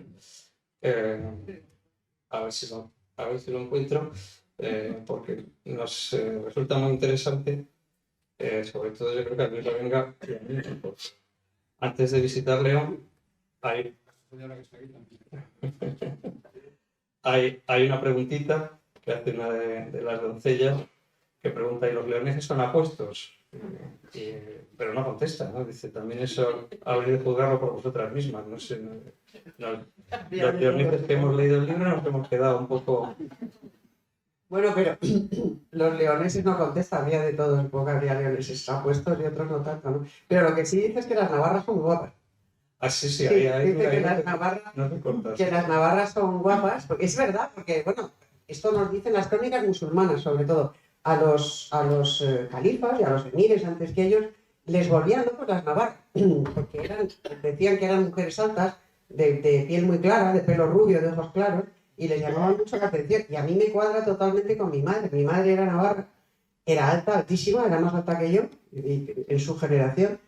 a ver si lo encuentro, porque nos resulta muy interesante, sobre todo yo creo que a Luis Lavenga y a mí, porque antes de visitar León, hay una preguntita que hace una de las doncellas que pregunta, ¿y los leoneses son apuestos? Pero no contesta, ¿no? Dice, también eso habréis de juzgarlo por vosotras mismas, no sé. Los leoneses que hemos leído el libro nos hemos quedado un poco... Bueno, pero los leoneses no contestan, había de todo, supongo que habría leoneses apuestos y otros no tanto, ¿no? Pero lo que sí dice es que las navarras son guapas. Ah, sí, Sí, ahí dice que las navarras, no te cortas. que las navarras son guapas, porque es verdad, porque, bueno, esto nos dicen las crónicas musulmanas, sobre todo, a los califas y a los emires antes que ellos, les volvían locos las navarras, porque decían que eran mujeres altas, de piel muy clara, de pelo rubio, de ojos claros, y les llamaban mucho la atención. Y a mí me cuadra totalmente con mi madre. Mi madre era navarra, era alta, altísima, era más alta que yo, en su generación.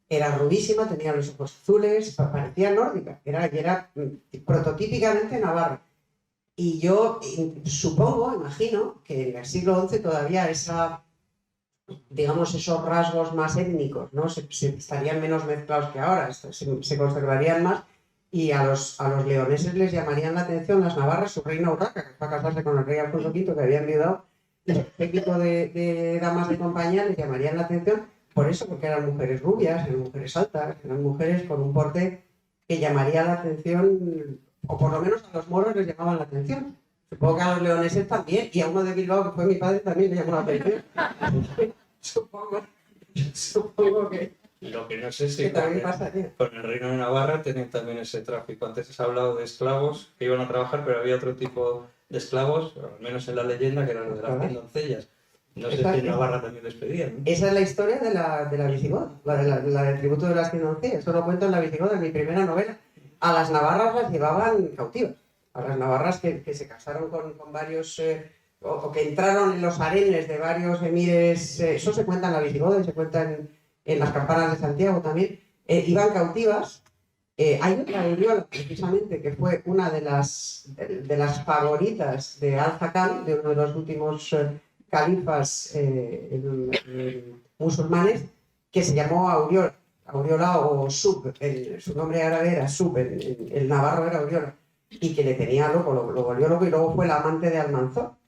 Era rubísima, tenía los ojos azules, parecía nórdica, era prototípicamente navarra. Y yo supongo, imagino, que en el siglo XI todavía digamos, esos rasgos más étnicos, ¿no? Se estarían menos mezclados que ahora, se conservarían más, y a los leoneses les llamarían la atención las navarras, su reina Urraca, que fue a casarse con el rey Alfonso V, que había enviudado, y el séquito de damas de compañía les llamarían la atención por eso, porque eran mujeres rubias, eran mujeres altas, eran mujeres con un porte que llamaría la atención, o por lo menos a los moros les llamaban la atención. Supongo que a los leoneses también, y a uno de Bilbao, que fue mi padre, también le llamó la atención. Supongo que... Lo que no sé si que también pasaría. con el Reino de Navarra tienen también ese tráfico. Antes has hablado de esclavos que iban a trabajar, pero había otro tipo de esclavos, al menos en la leyenda, que eran los de las 100 doncellas. No sé si en Navarra también les pedían, ¿no? Esa es la historia de la visigoda, la del tributo de las 100 doncellas. Eso lo cuento en la visigoda, en mi primera novela. A las navarras las llevaban cautivas. A las navarras que se casaron con varios... o que entraron en los harenes de varios emires, eso se cuenta en la visigoda y se cuenta en las campanas de Santiago también, iban cautivas. Hay otra Auriola, precisamente, que fue una de las favoritas de Al-Hakam, de uno de los últimos califas musulmanes, que se llamó Auriola o Sub, su nombre árabe era Sub, el navarro era Auriola, y que le tenía loco, lo volvió loco, y luego fue la amante de Almanzor.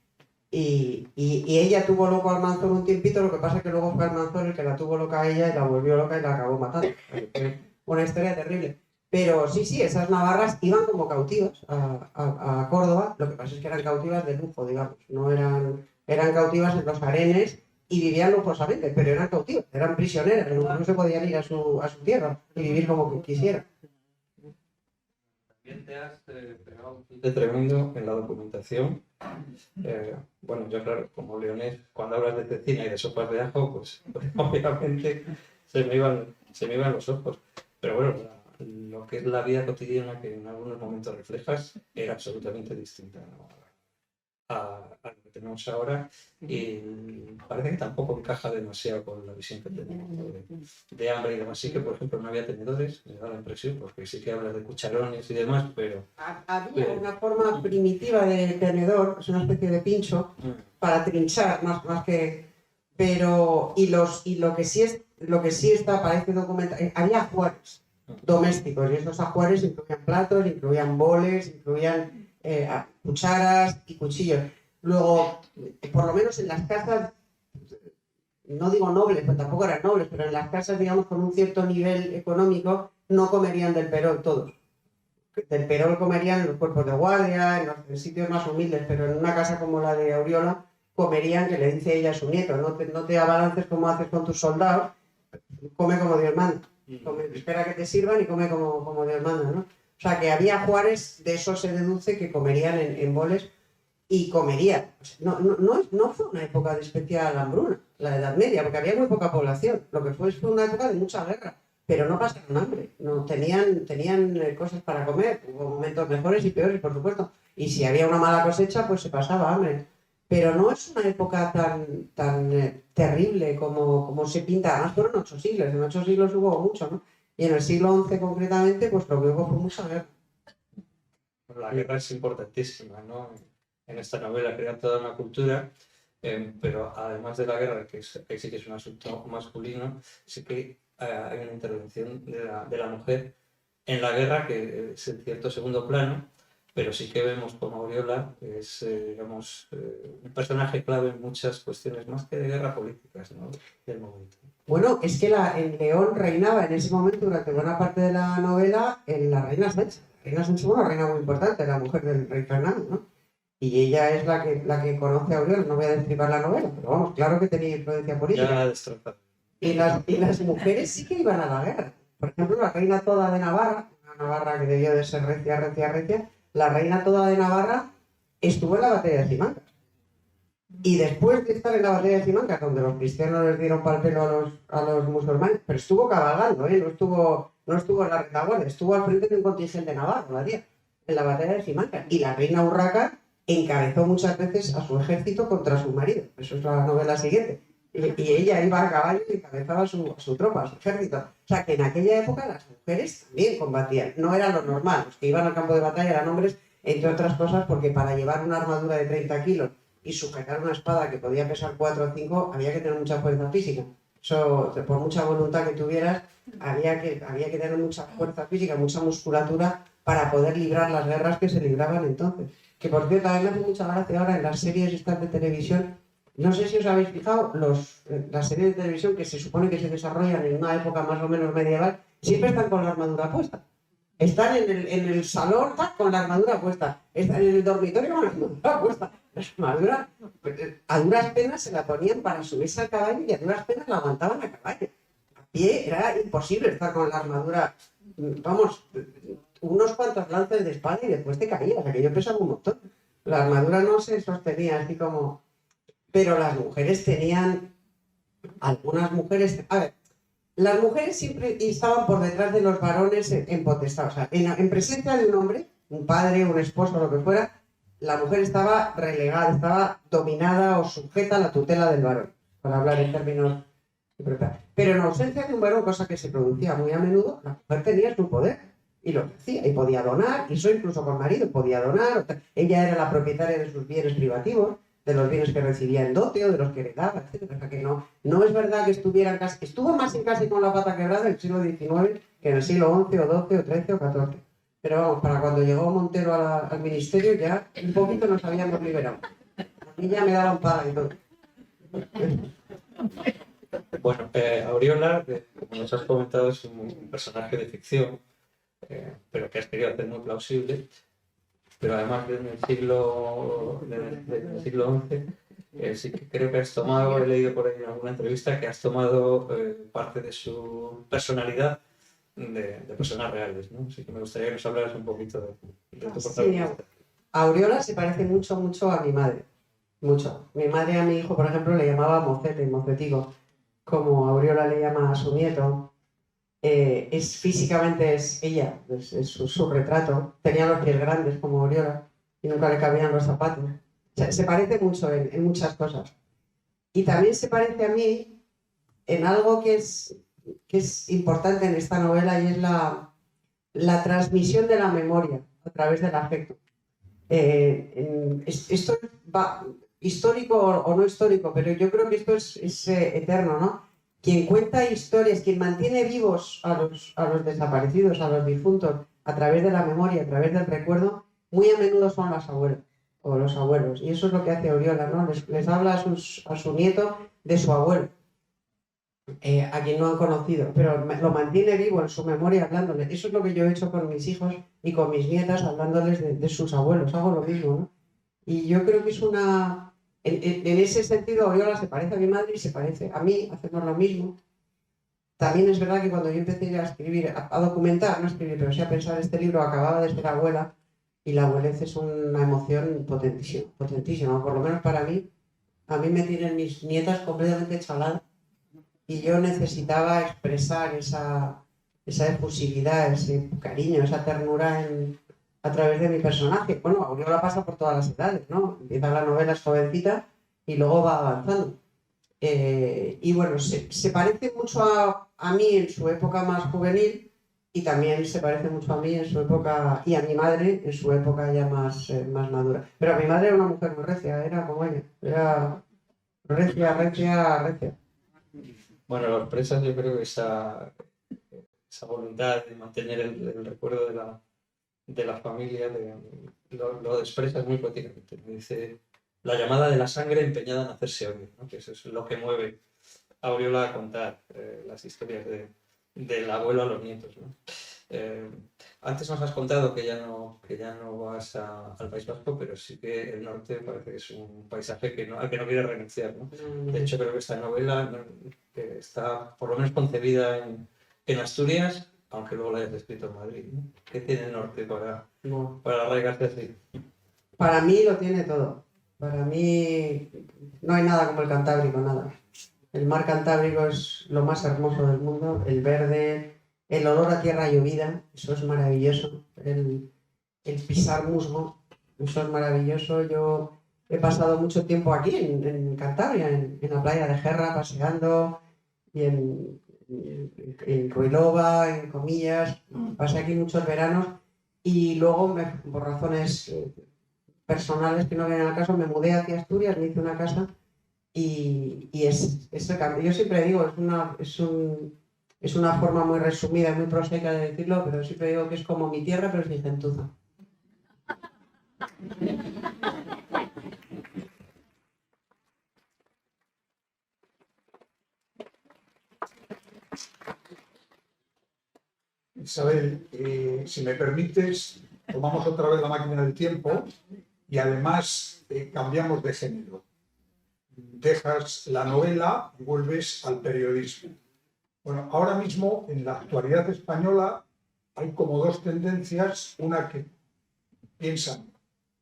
Y ella tuvo loco a Almanzor un tiempito, lo que pasa es que luego fue Almanzor el que la tuvo loca a ella y la volvió loca y la acabó matando. Fue una historia terrible. Pero sí, esas navarras iban como cautivas a Córdoba, lo que pasa es que eran cautivas de lujo, digamos, no eran cautivas en los harenes y vivían lujosamente, pero eran cautivas, eran prisioneras, no se podían ir a su tierra y vivir como quisieran. También te has pegado un tinte tremendo en la documentación. Bueno, yo claro, como leonés, cuando hablas de cecina y de sopas de ajo, pues obviamente se me iban los ojos. Pero bueno, lo que es la vida cotidiana que en algunos momentos reflejas era absolutamente distinta, ¿no? a lo que tenemos ahora, y parece que tampoco encaja demasiado con la visión que tenemos, ¿no? de hambre y demás. Sí que, por ejemplo, no había tenedores, me da la impresión, porque sí que hablas de cucharones y demás, pero... Había una forma primitiva de tenedor, es una especie de pincho, para trinchar, más que... Pero, lo que sí está, aparece documentado, había ajuares domésticos, y esos ajuares incluían platos, incluían boles, incluían cucharas y cuchillos. Luego, por lo menos en las casas, no digo nobles, pues tampoco eran nobles, pero en las casas, digamos, con un cierto nivel económico, no comerían del perol todos. Del perol comerían en los cuerpos de guardia, en sitios más humildes, pero en una casa como la de Auriola, comerían, que le dice ella a su nieto, no te abalances como haces con tus soldados, come como Dios manda. Espera que te sirvan y come como Dios manda, ¿no? O sea, que había ajuares, de eso se deduce que comerían en boles, y comería. O sea, no fue una época de especial hambruna, la Edad Media, porque había muy poca población. Lo que fue una época de mucha guerra, pero no pasaron hambre. No, tenían cosas para comer. Hubo momentos mejores y peores, por supuesto. Y si había una mala cosecha, pues se pasaba hambre. Pero no es una época tan terrible como se pinta. Además fueron 8 siglos. En 8 siglos hubo mucho, ¿no? Y en el siglo XI concretamente, pues lo que hubo fue mucha guerra. La guerra es importantísima, ¿no? En esta novela crea toda una cultura, pero además de la guerra, que sí que es un asunto masculino, sí que hay una intervención de la mujer en la guerra, que es en cierto segundo plano, pero sí que vemos como Auriola es, digamos, un personaje clave en muchas cuestiones, más que de guerra políticas, ¿no? Del momento. Bueno, es que en León reinaba en ese momento, durante buena parte de la novela, la reina Sancha. La reina Sancha fue una reina muy importante, la mujer del rey Fernando, ¿no? Y ella es la que conoce a Auriola. No voy a destripar la novela, pero vamos, claro que tenía influencia política. Ya destrozado. Y las mujeres sí que iban a la guerra. Por ejemplo, la reina Toda de Navarra, una Navarra que debió de ser recia, la reina Toda de Navarra estuvo en la batalla de Simancas. Y después de estar en la batalla de Simancas, donde los cristianos les dieron pal pelo a los musulmanes, pero estuvo cabalgando, no estuvo en la retaguardia, estuvo al frente de un contingente navarro, la tía, en la batalla de Simancas. Y la reina Urraca encabezó muchas veces a su ejército contra su marido. Eso es la novela siguiente. Y ella iba a caballo y encabezaba a su tropa, a su ejército. O sea, que en aquella época las mujeres también combatían. No era lo normal. Los que iban al campo de batalla eran hombres, entre otras cosas, porque para llevar una armadura de 30 kilos y sujetar una espada que podía pesar 4 o 5, había que tener mucha fuerza física. Eso, por mucha voluntad que tuvieras, había que tener mucha fuerza física, mucha musculatura para poder librar las guerras que se libraban entonces. Que por cierto, a mí me hace mucha gracia ahora en las series estas de televisión. No sé si os habéis fijado, las series de televisión que se supone que se desarrollan en una época más o menos medieval, siempre están con la armadura puesta. Están en el salón con la armadura puesta. Están en el dormitorio con la armadura puesta. La armadura, a duras penas se la ponían para subirse al caballo y a duras penas la aguantaban a caballo. A pie era imposible estar con la armadura. Vamos, unos cuantos lances de espada y después te caías. Aquello pesaba un montón. La armadura no se sostenía así como... Pero las mujeres tenían... Algunas mujeres... A ver, las mujeres siempre estaban por detrás de los varones en potestad. O sea, en presencia de un hombre, un padre, un esposo, lo que fuera, la mujer estaba relegada, estaba dominada o sujeta a la tutela del varón, para hablar en términos... Pero en ausencia de un varón, cosa que se producía muy a menudo, la mujer tenía su poder y lo que hacía, y podía donar, y eso incluso con marido, podía donar. Ella era la propietaria de sus bienes privativos, de los bienes que recibía en dote o de los que heredaba, etc. O sea que no es verdad que estuviera casi, estuvo más en casa y con la pata quebrada en el siglo XIX que en el siglo XI o XII o XIII o XIV. Pero vamos, para cuando llegó Montero al ministerio ya un poquito nos habíamos liberado. A mí ya me daban paga y todo. Bueno, Auriola, como nos has comentado, es un personaje de ficción, pero que has querido hacer muy plausible. Pero además del siglo XI, sí que creo que has tomado, he leído por ahí en alguna entrevista, que has tomado parte de su personalidad de personas reales, ¿no? Así que me gustaría que nos hablaras un poquito de tu protagonista. Sí, Auriola se parece mucho a mi madre. Mucho. Mi madre a mi hijo, por ejemplo, le llamaba Mocete, Mocetico, como Auriola le llama a su nieto. Físicamente es ella, es su retrato. Tenía los pies grandes como Auriola y nunca le cabían los zapatos. O sea, se parece mucho en muchas cosas. Y también se parece a mí en algo que es importante en esta novela, y es la transmisión de la memoria a través del afecto. Esto va histórico o no histórico, pero yo creo que esto es eterno, ¿no? Quien cuenta historias, quien mantiene vivos a los desaparecidos, a los difuntos, a través de la memoria, a través del recuerdo, muy a menudo son las abuelas o los abuelos. Y eso es lo que hace Auriola, ¿no? Les habla a su nieto de su abuelo, a quien no han conocido, pero lo mantiene vivo en su memoria hablándoles. Eso es lo que yo he hecho con mis hijos y con mis nietas, hablándoles de sus abuelos. Hago lo mismo, ¿no? Y yo creo que es una... En ese sentido, Auriola se parece a mi madre y se parece a mí, hacemos lo mismo. También es verdad que cuando yo empecé a escribir, a documentar, no a escribir, pero sí a pensar este libro, acababa de ser abuela, y la abuelez es una emoción potentísima, potentísima, por lo menos para mí. A mí me tienen mis nietas completamente chaladas y yo necesitaba expresar esa efusividad, ese cariño, esa ternura a través de mi personaje. Bueno, Auriola pasa por todas las edades, ¿no? Empieza la novela, es jovencita y luego va avanzando. Y bueno, se parece mucho a mí en su época más juvenil y también se parece mucho a mí en su época, y a mi madre en su época ya más madura. Pero mi madre era una mujer muy recia, era como ella, era recia, recia, recia. Bueno, lo expresas, yo creo que esa voluntad de mantener el recuerdo de la familia, lo expresas muy poéticamente. Me dice, la llamada de la sangre empeñada en hacerse oír, ¿no? Que eso es lo que mueve a Auriola a contar las historias del abuelo a los nietos, ¿no? Antes nos has contado que ya no vas al País Vasco, pero sí que el norte parece que es un paisaje al que no quieres renunciar, ¿no? De hecho, creo que esta novela está por lo menos concebida en Asturias, aunque luego la hayas escrito en Madrid, ¿no? ¿Qué tiene el norte para arraigarse así? Para mí lo tiene todo. Para mí no hay nada como el Cantábrico, nada. El mar Cantábrico es lo más hermoso del mundo, el verde, el olor a tierra llovida, eso es maravilloso, el pisar musgo, eso es maravilloso. Yo he pasado mucho tiempo aquí en Cantabria, en la playa de Gerra, paseando, y en Ruilova, en Comillas, pasé aquí muchos veranos y luego, por razones personales que no vienen al caso, me mudé hacia Asturias, me hice una casa. Y ese cambio, yo siempre digo, es una forma muy resumida y muy prosaica de decirlo, pero siempre digo que es como mi tierra, pero sin gentuza. Isabel, si me permites, tomamos otra vez la máquina del tiempo y además cambiamos de género. Dejas la novela y vuelves al periodismo. Bueno, ahora mismo en la actualidad española hay como dos tendencias, una que piensan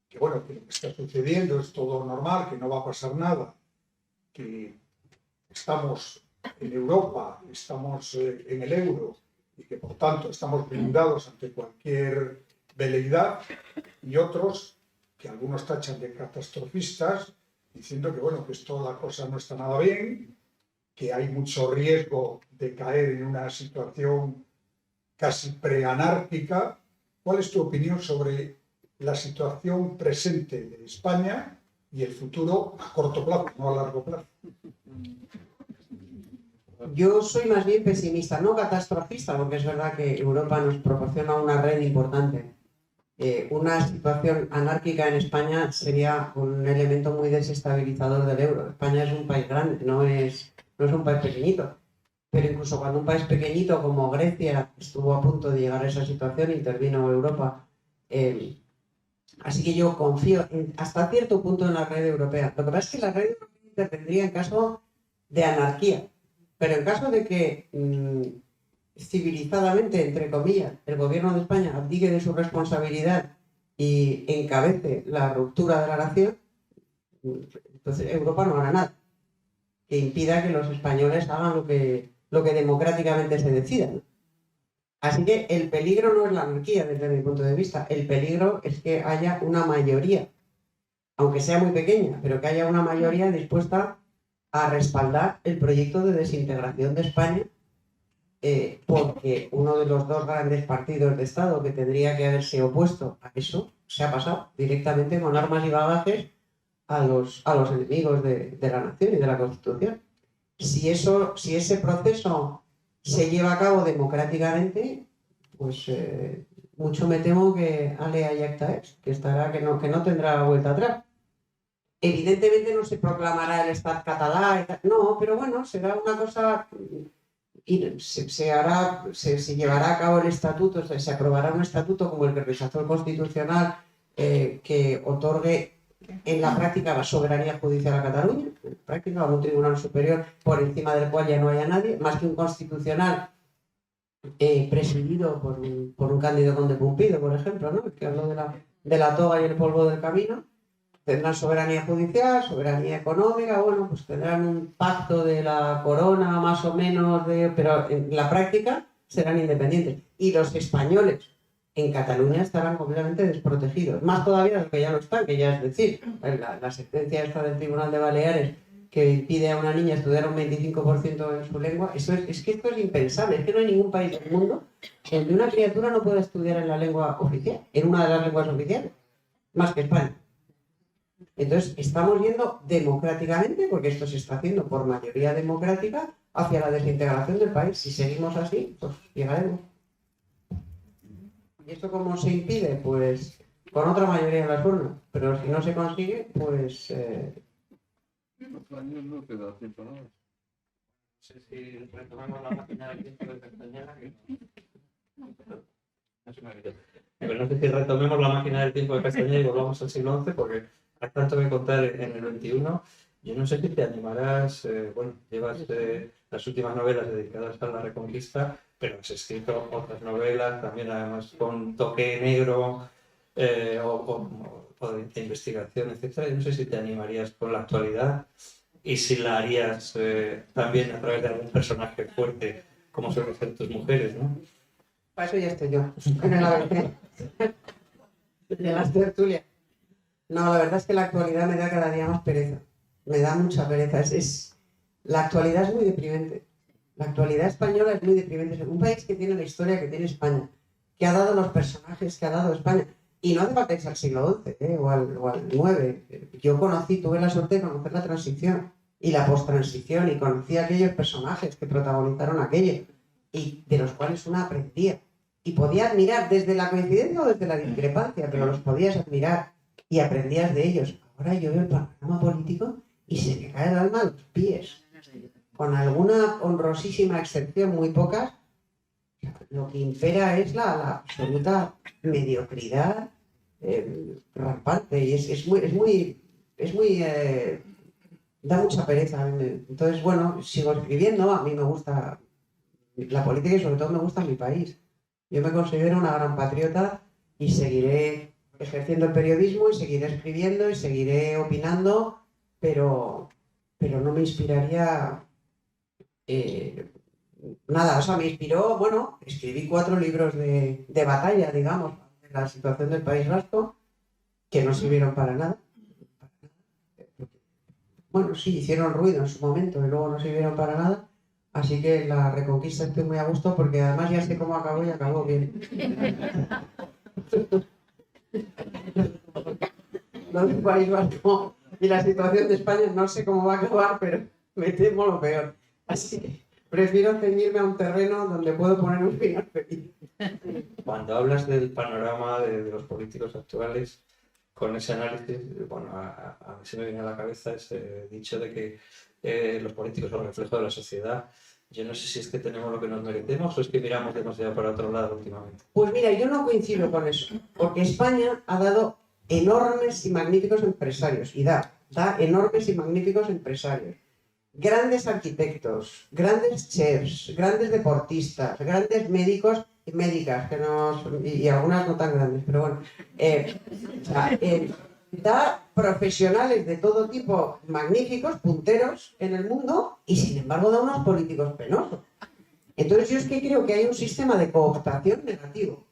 que bueno, que lo que está sucediendo es todo normal, que no va a pasar nada, que estamos en Europa, estamos en el euro y que por tanto estamos blindados ante cualquier veleidad, y otros que algunos tachan de catastrofistas, diciendo que bueno, que esto la cosa no está nada bien, que hay mucho riesgo de caer en una situación casi preanárquica. ¿Cuál es tu opinión sobre la situación presente de España y el futuro a corto plazo, no a largo plazo? Yo soy más bien pesimista, no catastrofista, porque es verdad que Europa nos proporciona una red importante. Una situación anárquica en España sería un elemento muy desestabilizador del euro. España es un país grande, no es un país pequeñito. Pero incluso cuando un país pequeñito como Grecia estuvo a punto de llegar a esa situación, intervino Europa. Así que yo confío hasta cierto punto en la red europea. Lo que pasa es que la red europea intervendría en caso de anarquía. Pero en caso de que civilizadamente, entre comillas, el gobierno de España abdique de su responsabilidad y encabece la ruptura de la nación, entonces Europa no hará nada que impida que los españoles hagan lo que democráticamente se decida, ¿no? Así que el peligro no es la anarquía desde mi punto de vista, el peligro es que haya una mayoría, aunque sea muy pequeña, pero que haya una mayoría dispuesta a respaldar el proyecto de desintegración de España, porque uno de los dos grandes partidos de Estado que tendría que haberse opuesto a eso se ha pasado directamente con armas y bagajes a los enemigos de la nación y de la Constitución. Si ese proceso se lleva a cabo democráticamente, pues mucho me temo que alea yacta es, que no tendrá vuelta atrás. Evidentemente no se proclamará el Estat catalán, no, pero bueno, será una cosa y se llevará a cabo el estatuto, se aprobará un estatuto como el que rechazó el Constitucional, que otorgue en la práctica la soberanía judicial a Cataluña, en la práctica un tribunal superior por encima del cual ya no haya nadie, más que un constitucional presidido por un Cándido Conde Pumpido, por ejemplo, ¿no? Que habló de de la toga y el polvo del camino. Tendrán soberanía judicial, soberanía económica, bueno, pues tendrán un pacto de la corona más o menos, pero en la práctica serán independientes. Y los españoles en Cataluña estarán completamente desprotegidos, más todavía de lo que ya lo están, que ya es decir, la sentencia esta del Tribunal de Baleares que impide a una niña estudiar un 25% en su lengua, es que esto es impensable, es que no hay ningún país del mundo donde una criatura no pueda estudiar en la lengua oficial, en una de las lenguas oficiales, más que España. Entonces, estamos yendo democráticamente, porque esto se está haciendo por mayoría democrática, hacia la desintegración del país. Si seguimos así, pues llegaremos. ¿Y esto cómo se impide? Pues con otra mayoría de las urnas. Pero si no se consigue, pues... Años no te da tiempo, ¿no? No sé si retomamos la máquina del tiempo de Castañeda. Pero no sé si retomemos la máquina del tiempo de Castañeda y volvamos al siglo XI, porque hay tanto que contar en el XXI. Yo no sé si te animarás, bueno, llevas las últimas novelas dedicadas a la Reconquista, pero has escrito otras novelas, también además con toque negro o de investigación, etcétera. Yo no sé si te animarías con la actualidad y si la harías también a través de algún personaje fuerte, como suelen ser tus mujeres, ¿no? Para eso ya estoy yo, en el ABC, de las tertulias. No, la verdad es que la actualidad me da cada día más pereza. Me da mucha pereza. La actualidad es muy deprimente. La actualidad española es muy deprimente. Un país que tiene la historia que tiene España, que ha dado los personajes que ha dado España. Y no hace falta irse al siglo XI o al IX. Yo tuve la suerte de conocer la transición y la post-transición y conocí a aquellos personajes que protagonizaron aquello y de los cuales uno aprendía. Y podía admirar desde la coincidencia o desde la discrepancia, pero los podías admirar y aprendías de ellos. Ahora yo veo el panorama político y se me cae el alma a los pies. Con alguna honrosísima excepción, muy pocas, lo que impera es la absoluta mediocridad rampante y da mucha pereza. Entonces, bueno, sigo escribiendo, a mí me gusta la política y sobre todo me gusta mi país. Yo me considero una gran patriota y seguiré ejerciendo el periodismo y seguiré escribiendo y seguiré opinando, pero no me inspiraría nada. O sea, me inspiró, bueno, escribí 4 libros de batalla, digamos, de la situación del País Vasco, que no sirvieron para nada. Bueno, sí, hicieron ruido en su momento y luego no sirvieron para nada. Así que la Reconquista estoy muy a gusto porque además ya sé cómo acabó y acabó bien. Lo del País Vasco y la situación de España no sé cómo va a acabar, pero me temo lo peor. Así que prefiero ceñirme a un terreno donde puedo poner un final feliz. Cuando hablas del panorama de los políticos actuales, con ese análisis, bueno, a mí se me viene a la cabeza ese dicho de que los políticos son reflejo de la sociedad. Yo no sé si es que tenemos lo que nos merecemos o es que miramos demasiado para otro lado últimamente. Pues mira, yo no coincido con eso, porque España ha dado enormes y magníficos empresarios, y da enormes y magníficos empresarios, grandes arquitectos, grandes chefs, grandes deportistas, grandes médicos y médicas, y algunas no tan grandes, pero bueno, da profesionales de todo tipo magníficos, punteros en el mundo, y sin embargo da unos políticos penosos. Entonces yo es que creo que hay un sistema de cooptación negativo.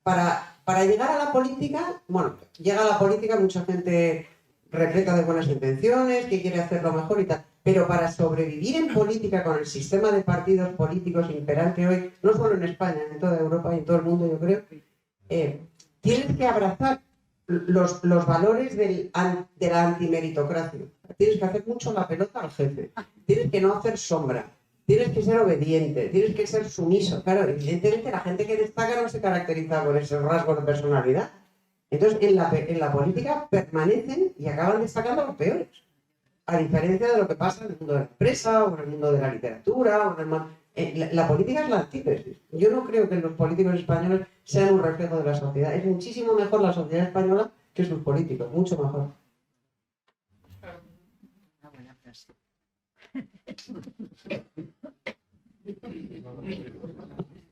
Para llegar a la política, bueno, llega a la política mucha gente repleta de buenas intenciones, que quiere hacerlo mejor y tal, pero para sobrevivir en política con el sistema de partidos políticos imperante hoy, no solo en España, en toda Europa y en todo el mundo, yo creo, tienes que abrazar los valores de la antimeritocracia. Tienes que hacer mucho la pelota al jefe, tienes que no hacer sombra, tienes que ser obediente, tienes que ser sumiso. Claro, evidentemente la gente que destaca no se caracteriza por esos rasgos de personalidad. Entonces, en la política permanecen y acaban destacando los peores. A diferencia de lo que pasa en el mundo de la empresa o en el mundo de la literatura. La política es la antítesis. Yo no creo que los políticos españoles sean un reflejo de la sociedad. Es muchísimo mejor la sociedad española que sus políticos, mucho mejor. Una buena frase.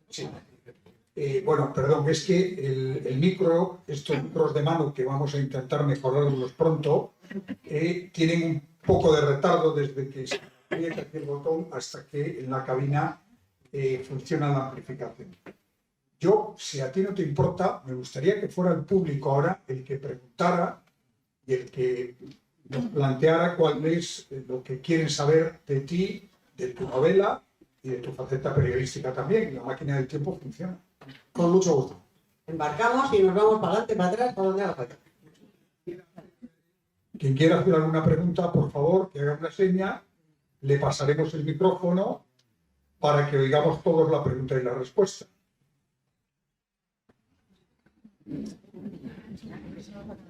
Sí. Bueno, perdón, es que el micro, estos micros de mano que vamos a intentar mejorarlos pronto, tienen un poco de retardo desde que se aprieta aquí el botón hasta que en la cabina funciona la amplificación. Yo, si a ti no te importa, me gustaría que fuera el público ahora el que preguntara y el que nos planteara cuál es lo que quieren saber de ti, de tu novela y de tu faceta periodística también. La máquina del tiempo funciona. Con mucho gusto. Embarcamos y nos vamos para adelante, para atrás, para donde haga falta. Quien quiera hacer alguna pregunta, por favor, que haga una seña, le pasaremos el micrófono para que oigamos todos la pregunta y la respuesta.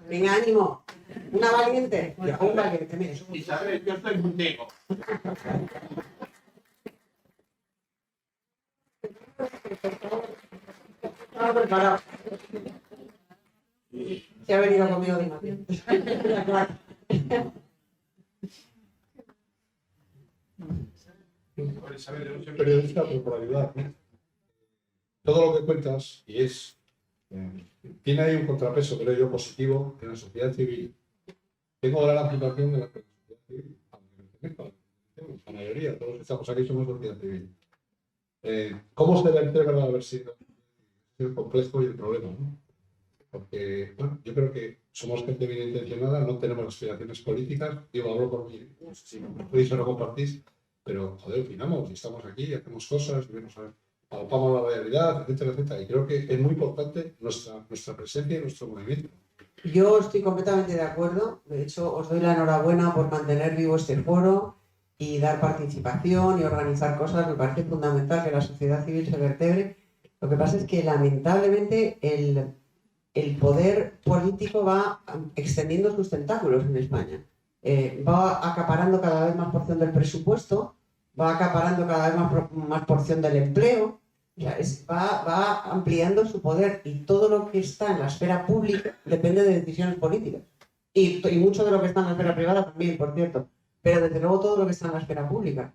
Venga, ánimo. Una valiente. Un valiente, mire. Isabel, yo estoy contigo. Estaba preparado. Se ha venido conmigo de Madrid. Periodista, pero por ayudar, ¿no? Todo lo que cuentas, y tiene ahí un contrapeso, creo yo, positivo en la sociedad civil. Tengo gran aplicación de la sociedad civil, la mayoría, todos los que estamos aquí somos sociedad civil. ¿Cómo se vertebra la adversidad? Es el complejo y el problema, ¿no? Porque, bueno, yo creo que somos gente bien intencionada, no tenemos aspiraciones políticas, hablo por mí, no sé si lo compartís o no compartís, pero, joder, opinamos y estamos aquí, hacemos cosas, palpamos la realidad, etcétera, etcétera. Y creo que es muy importante nuestra presencia y nuestro movimiento. Yo estoy completamente de acuerdo. De hecho, os doy la enhorabuena por mantener vivo este foro y dar participación y organizar cosas. Me parece fundamental que la sociedad civil se vertebre. Lo que pasa es que, lamentablemente, el poder político va extendiendo sus tentáculos en España. Va acaparando cada vez más porción del presupuesto, va acaparando cada vez más porción del empleo, o sea, va ampliando su poder, y todo lo que está en la esfera pública depende de decisiones políticas. Y mucho de lo que está en la esfera privada también, por cierto, pero desde luego todo lo que está en la esfera pública.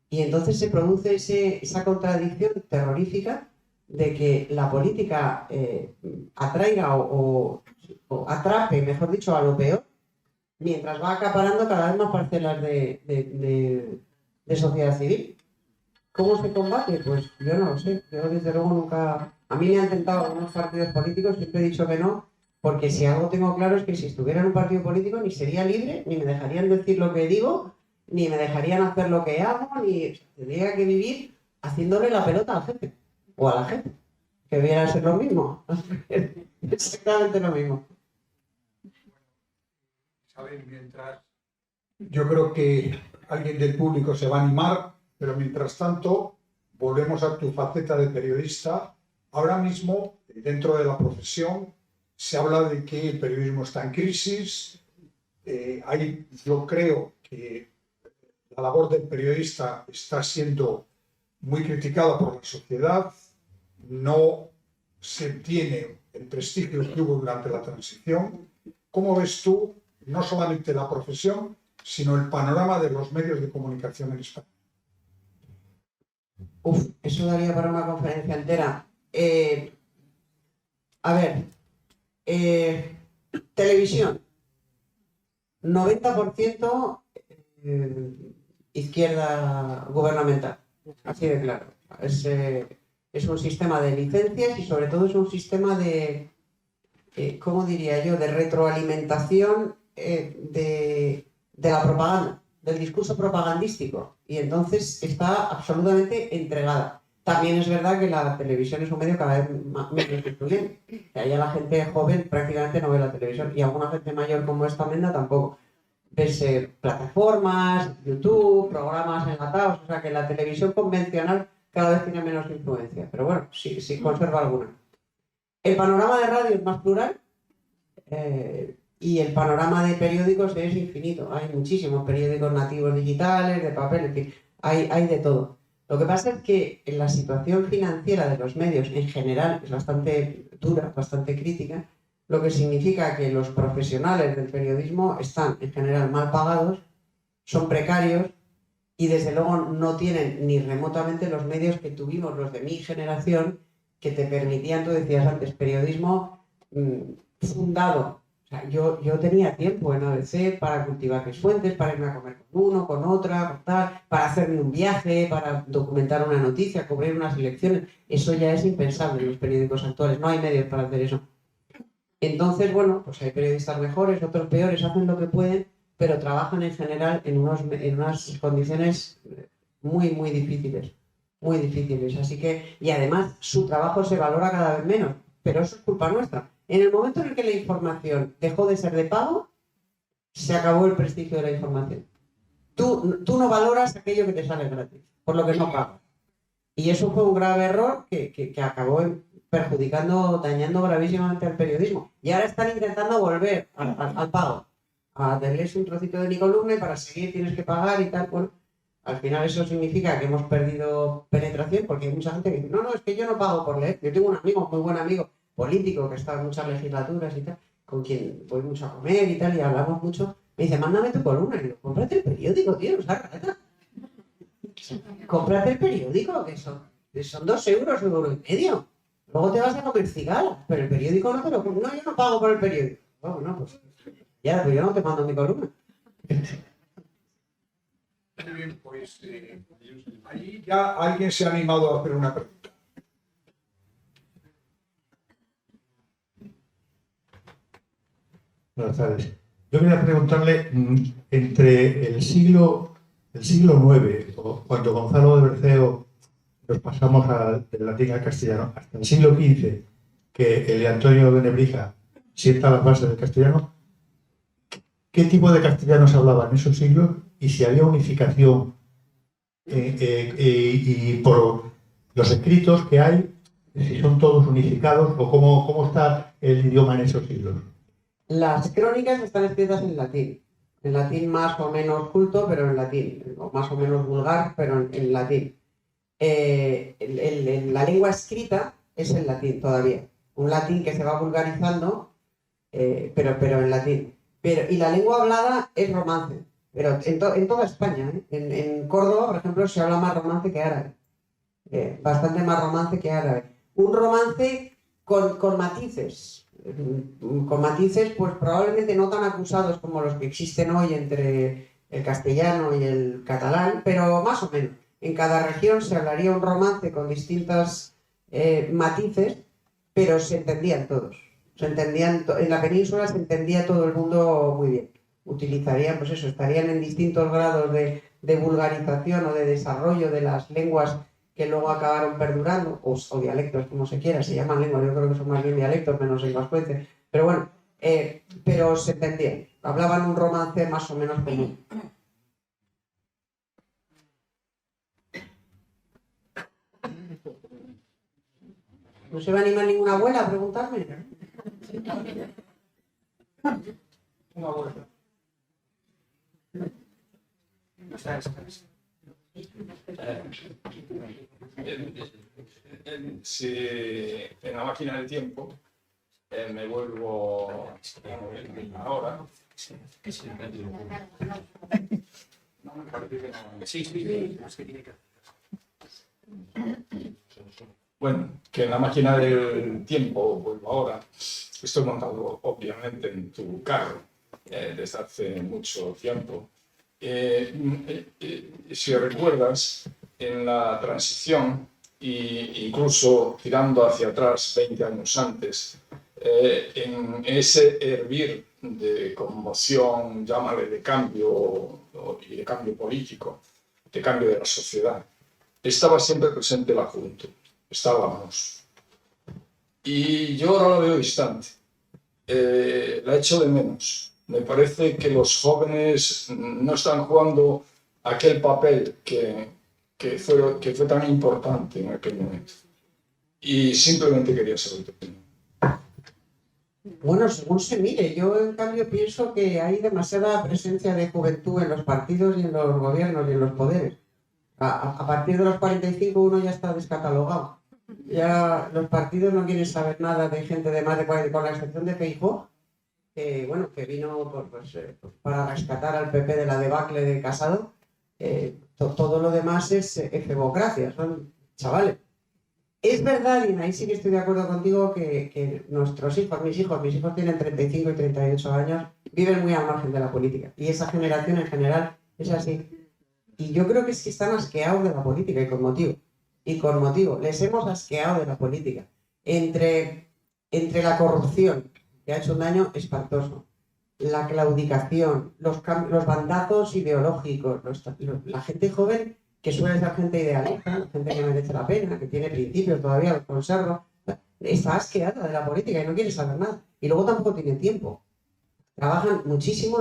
Y entonces se produce esa contradicción terrorífica de que la política atraiga o atrape, mejor dicho, a lo peor, mientras va acaparando cada vez más parcelas de sociedad civil. ¿Cómo se combate? Pues yo no lo sé. Yo desde luego nunca... A mí me han tentado algunos partidos políticos, siempre he dicho que no, porque si algo tengo claro es que si estuviera en un partido político ni sería libre, ni me dejarían decir lo que digo, ni me dejarían hacer lo que hago, ni tendría que vivir haciéndole la pelota al jefe, o a la jefe, que viene a ser lo mismo. Exactamente lo mismo. ¿Saben? Mientras yo creo que alguien del público se va a animar, pero mientras tanto volvemos a tu faceta de periodista. Ahora mismo, dentro de la profesión, se habla de que el periodismo está en crisis. Yo creo que la labor del periodista está siendo muy criticada por la sociedad. No se tiene el prestigio que hubo durante la transición. ¿Cómo ves tú no solamente la profesión, sino el panorama de los medios de comunicación en España? Eso daría para una conferencia entera. Televisión. 90% izquierda gubernamental. Así de claro. Es un sistema de licencias y sobre todo es un sistema de, ¿cómo diría yo?, de retroalimentación de la propaganda, del discurso propagandístico, y entonces está absolutamente entregada. También es verdad que la televisión es un medio cada vez menos influyente, que allá la gente joven prácticamente no ve la televisión, y alguna gente mayor como esta Menda tampoco. Ves plataformas, YouTube, programas enlatados, o sea que la televisión convencional cada vez tiene menos influencia, pero bueno, sí conserva alguna. El panorama de radio es más plural, y el panorama de periódicos es infinito. Hay muchísimos periódicos nativos digitales, de papel, en fin, hay de todo. Lo que pasa es que la situación financiera de los medios en general es bastante dura, bastante crítica, lo que significa que los profesionales del periodismo están en general mal pagados, son precarios y desde luego no tienen ni remotamente los medios que tuvimos los de mi generación, que te permitían, tú decías antes, periodismo fundado. O sea, yo tenía tiempo en ABC para cultivar mis fuentes, para irme a comer con uno, con otra, con tal, para hacerme un viaje, para documentar una noticia, cubrir unas elecciones. Eso ya es impensable en los periódicos actuales, no hay medios para hacer eso. Entonces, bueno, pues hay periodistas mejores, otros peores, hacen lo que pueden, pero trabajan en general en unas condiciones muy, muy difíciles. Muy difíciles. Así que, y además, su trabajo se valora cada vez menos, pero eso es culpa nuestra. En el momento en el que la información dejó de ser de pago, se acabó el prestigio de la información. Tú no valoras aquello que te sale gratis, por lo que no pagas. Y eso fue un grave error que acabó perjudicando, dañando gravísimamente al periodismo. Y ahora están intentando volver al pago. A darles un trocito de mi columna y para seguir tienes que pagar y tal. Bueno, al final eso significa que hemos perdido penetración porque hay mucha gente que dice, no, es que yo no pago por leer. Yo tengo un amigo, muy buen amigo, político, que está en muchas legislaturas y tal, con quien voy mucho a comer y tal, y hablamos mucho. Me dice, mándame tu columna. Y digo, cómprate el periódico, tío, rata. Cómprate el periódico, que son 2 euros, 1,5 €. Luego te vas a comer cigalas, pero el periódico no te lo compro. No, yo no pago por el periódico. Bueno, pues ya, pues yo no te mando mi columna. Muy bien, pues ahí ya alguien se ha animado a hacer una pregunta. Buenas tardes. Yo quería preguntarle, entre el siglo IX, o cuando Gonzalo de Berceo nos pasamos del latín al castellano, hasta el siglo XV, que el de Antonio de Nebrija sienta las bases del castellano, ¿qué tipo de castellano se hablaba en esos siglos? Y si había unificación y por los escritos que hay, si son todos unificados o cómo está el idioma en esos siglos. Las crónicas están escritas en latín más o menos culto, pero en latín, o más o menos vulgar, pero en latín. La lengua escrita es el latín todavía, un latín que se va vulgarizando, pero en latín. Y la lengua hablada es romance, pero en toda España, en Córdoba, por ejemplo, se habla más romance que árabe, bastante más romance que árabe. Un romance con matices. Con matices, pues probablemente no tan acusados como los que existen hoy entre el castellano y el catalán, pero más o menos. En cada región se hablaría un romance con distintos matices, pero se entendían todos. En la península se entendía todo el mundo muy bien. Utilizarían, pues eso, estarían en distintos grados de vulgarización o de desarrollo de las lenguas que luego acabaron perdurando, o dialectos, como se quiera, se llaman lenguas, yo creo que son más bien dialectos, menos en vascuence, pero bueno, pero se entendían, hablaban un romance más o menos común. ¿No se va a animar ninguna abuela a preguntarme? Una vuelta. Si en la máquina del tiempo me vuelvo ahora. Bueno, que en la máquina del tiempo vuelvo ahora. Estoy montado obviamente en tu carro desde hace mucho tiempo. Si recuerdas, en la transición, e incluso tirando hacia atrás 20 años antes, en ese hervir de conmoción, llámale de cambio, y de cambio político, de cambio de la sociedad, estaba siempre presente la juventud, estábamos. Y yo ahora la veo distante, la echo de menos. Me parece que los jóvenes no están jugando aquel papel que fue tan importante en aquel momento. Y simplemente quería saber tu opinión. Bueno, según se mire, yo en cambio pienso que hay demasiada presencia de juventud en los partidos y en los gobiernos y en los poderes. A partir de los 45 uno ya está descatalogado. Ya los partidos no quieren saber nada de gente de más de 40, con la excepción de Feijóo, que vino para rescatar al PP de la debacle de Casado. Todo lo demás es efebocracia, son chavales. Es verdad, y ahí sí que estoy de acuerdo contigo, que nuestros hijos, mis hijos tienen 35 y 38 años, viven muy al margen de la política. Y esa generación en general es así. Y yo creo que es que están asqueados de la política y con motivo. Y con motivo. Les hemos asqueado de la política. Entre la corrupción, que ha hecho un daño espantoso, la claudicación, los bandazos ideológicos, la gente joven que suele ser gente idealista, gente que merece la pena, que tiene principios todavía, los conserva, está asqueada de la política y no quiere saber nada. Y luego tampoco tiene tiempo. Trabajan muchísimo,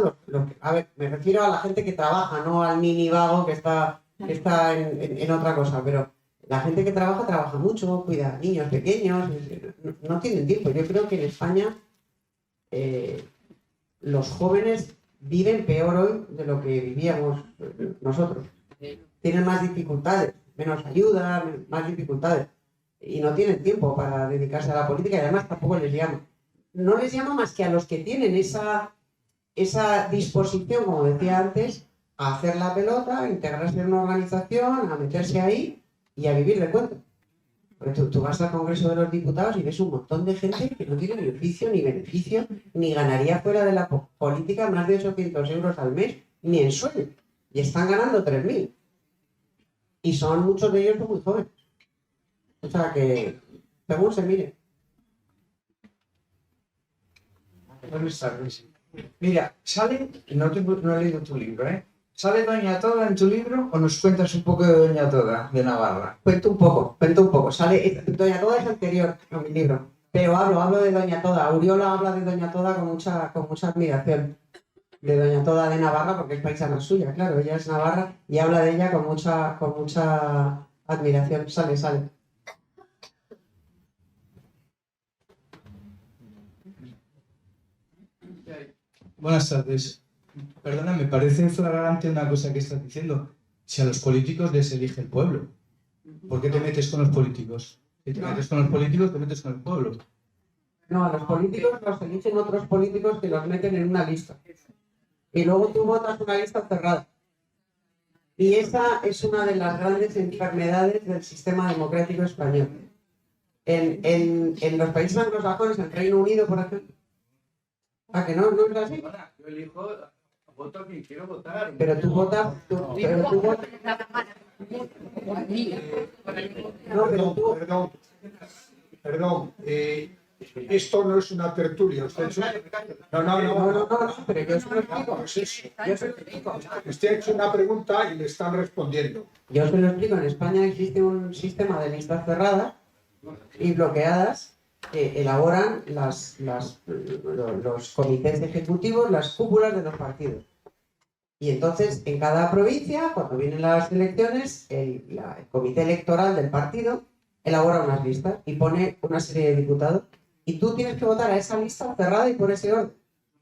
a ver, me refiero a la gente que trabaja, no al mini vago que está en otra cosa, pero la gente que trabaja mucho, cuida a niños pequeños, no tienen tiempo. Yo creo que en España los jóvenes viven peor hoy de lo que vivíamos nosotros. Tienen más dificultades, menos ayuda, más dificultades. Y no tienen tiempo para dedicarse a la política y además tampoco les llama. No les llama más que a los que tienen esa disposición, como decía antes, a hacer la pelota, a integrarse en una organización, a meterse ahí y a vivir de cuento. Porque tú vas al Congreso de los Diputados y ves un montón de gente que no tiene ni oficio, ni beneficio, ni ganaría fuera de la política más de 800 euros al mes, ni en sueldo. Y están ganando 3.000. Y muchos de ellos son muy jóvenes. O sea que, según se mire. Buenas tardes. Mira, no he leído tu libro, ¿eh? ¿Sale Doña Toda en tu libro o nos cuentas un poco de Doña Toda de Navarra? Cuento un poco. Doña Toda es anterior a mi libro, pero hablo de Doña Toda. Uriola habla de Doña Toda con mucha admiración. De Doña Toda de Navarra, porque es paisana suya, claro, ella es navarra y habla de ella con mucha admiración. Sale. Buenas tardes. Perdona, me parece flagrante una cosa que estás diciendo. Si a los políticos les elige el pueblo, ¿por qué te metes con los políticos? Si te metes con los políticos, te metes con el pueblo. No, a los políticos los eligen otros políticos que los meten en una lista. Y luego tú votas una lista cerrada. Y esa es una de las grandes enfermedades del sistema democrático español. En los países anglosajones, en Reino Unido, por ejemplo. ¿A que no es así? Yo elijo, voto a quien quiero votar. Pero tú votas. Perdón. Esto no es una tertulia. Usted No, pero yo se lo explico. Usted ha hecho una pregunta y le están respondiendo. Yo se lo explico. En España existe un sistema de listas cerradas y bloqueadas que elaboran los comités ejecutivos, las cúpulas de los partidos. Y entonces, en cada provincia, cuando vienen las elecciones, el comité electoral del partido elabora unas listas y pone una serie de diputados. Y tú tienes que votar a esa lista cerrada y por ese orden.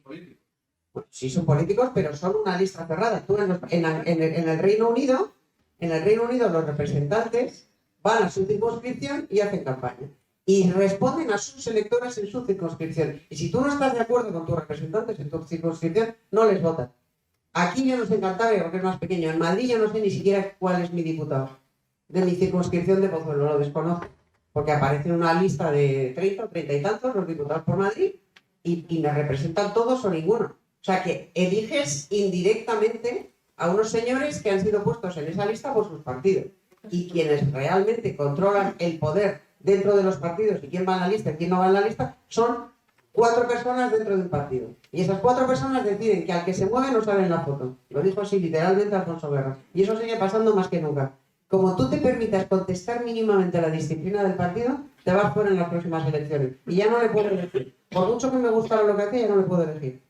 Bueno, sí son políticos, pero son una lista cerrada. Tú en el Reino Unido, los representantes van a su circunscripción y hacen campaña. Y responden a sus electores en su circunscripción. Y si tú no estás de acuerdo con tus representantes en tu circunscripción, no les votas. Aquí yo no sé en Cantabria porque es más pequeño. En Madrid yo no sé ni siquiera cuál es mi diputado. De mi circunscripción de Pozuelo, lo desconozco. Porque aparece en una lista de 30 o 30 y tantos los diputados por Madrid y me representan todos o ninguno. O sea que eliges indirectamente a unos señores que han sido puestos en esa lista por sus partidos. Y quienes realmente controlan el poder dentro de los partidos y quién va en la lista y quién no va en la lista son 4 personas dentro de un partido. Y esas 4 personas deciden que al que se mueve no sale en la foto. Lo dijo así literalmente Alfonso Guerra. Y eso sigue pasando más que nunca. Como tú te permitas contestar mínimamente a la disciplina del partido, te vas fuera en las próximas elecciones. Y ya no le puedo elegir. Por mucho que me gustara lo que hacía, ya no le puedo elegir.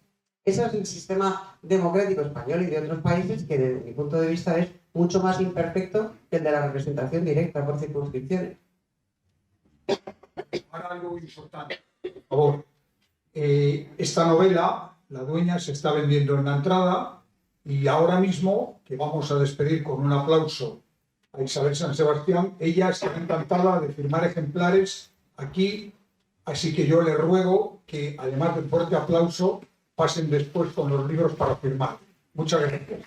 Ese es el sistema democrático español y de otros países que, desde mi punto de vista, es mucho más imperfecto que el de la representación directa por circunscripciones. Ahora algo importante. Por favor. Esta novela, La Dueña, se está vendiendo en la entrada y ahora mismo, que vamos a despedir con un aplauso a Isabel San Sebastián, ella está encantada de firmar ejemplares aquí, así que yo le ruego que, además del fuerte aplauso, pasen después con los libros para firmar. Muchas gracias.